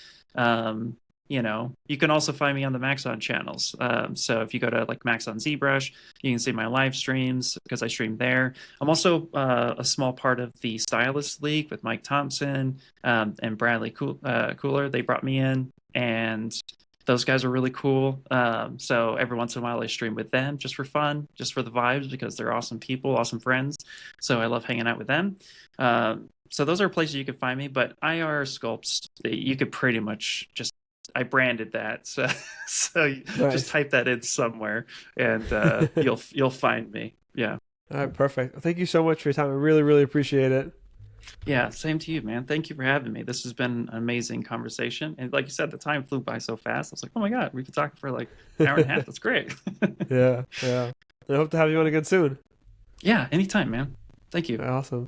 you can also find me on the Maxon channels. So if you go to, like, Maxon ZBrush, you can see my live streams because I stream there. I'm also a small part of the Stylist League with Mike Thompson and Bradley Cooler. They brought me in, and those guys are really cool. So every once in a while I stream with them just for fun, just for the vibes, because they're awesome people, awesome friends. So I love hanging out with them. So those are places you can find me. But IR Sculpts, you could pretty much just, I branded that. So Nice. Just type that in somewhere, and you'll find me. Yeah. All right, perfect. Thank you so much for your time. I really, really appreciate it. Yeah, same to you, man. Thank you for having me. This has been an amazing conversation. And like you said, the time flew by so fast. I was like, oh my God, we could talk for like an hour and a half. That's great. Yeah. I hope to have you on again soon. Yeah, anytime, man. Thank you. Awesome.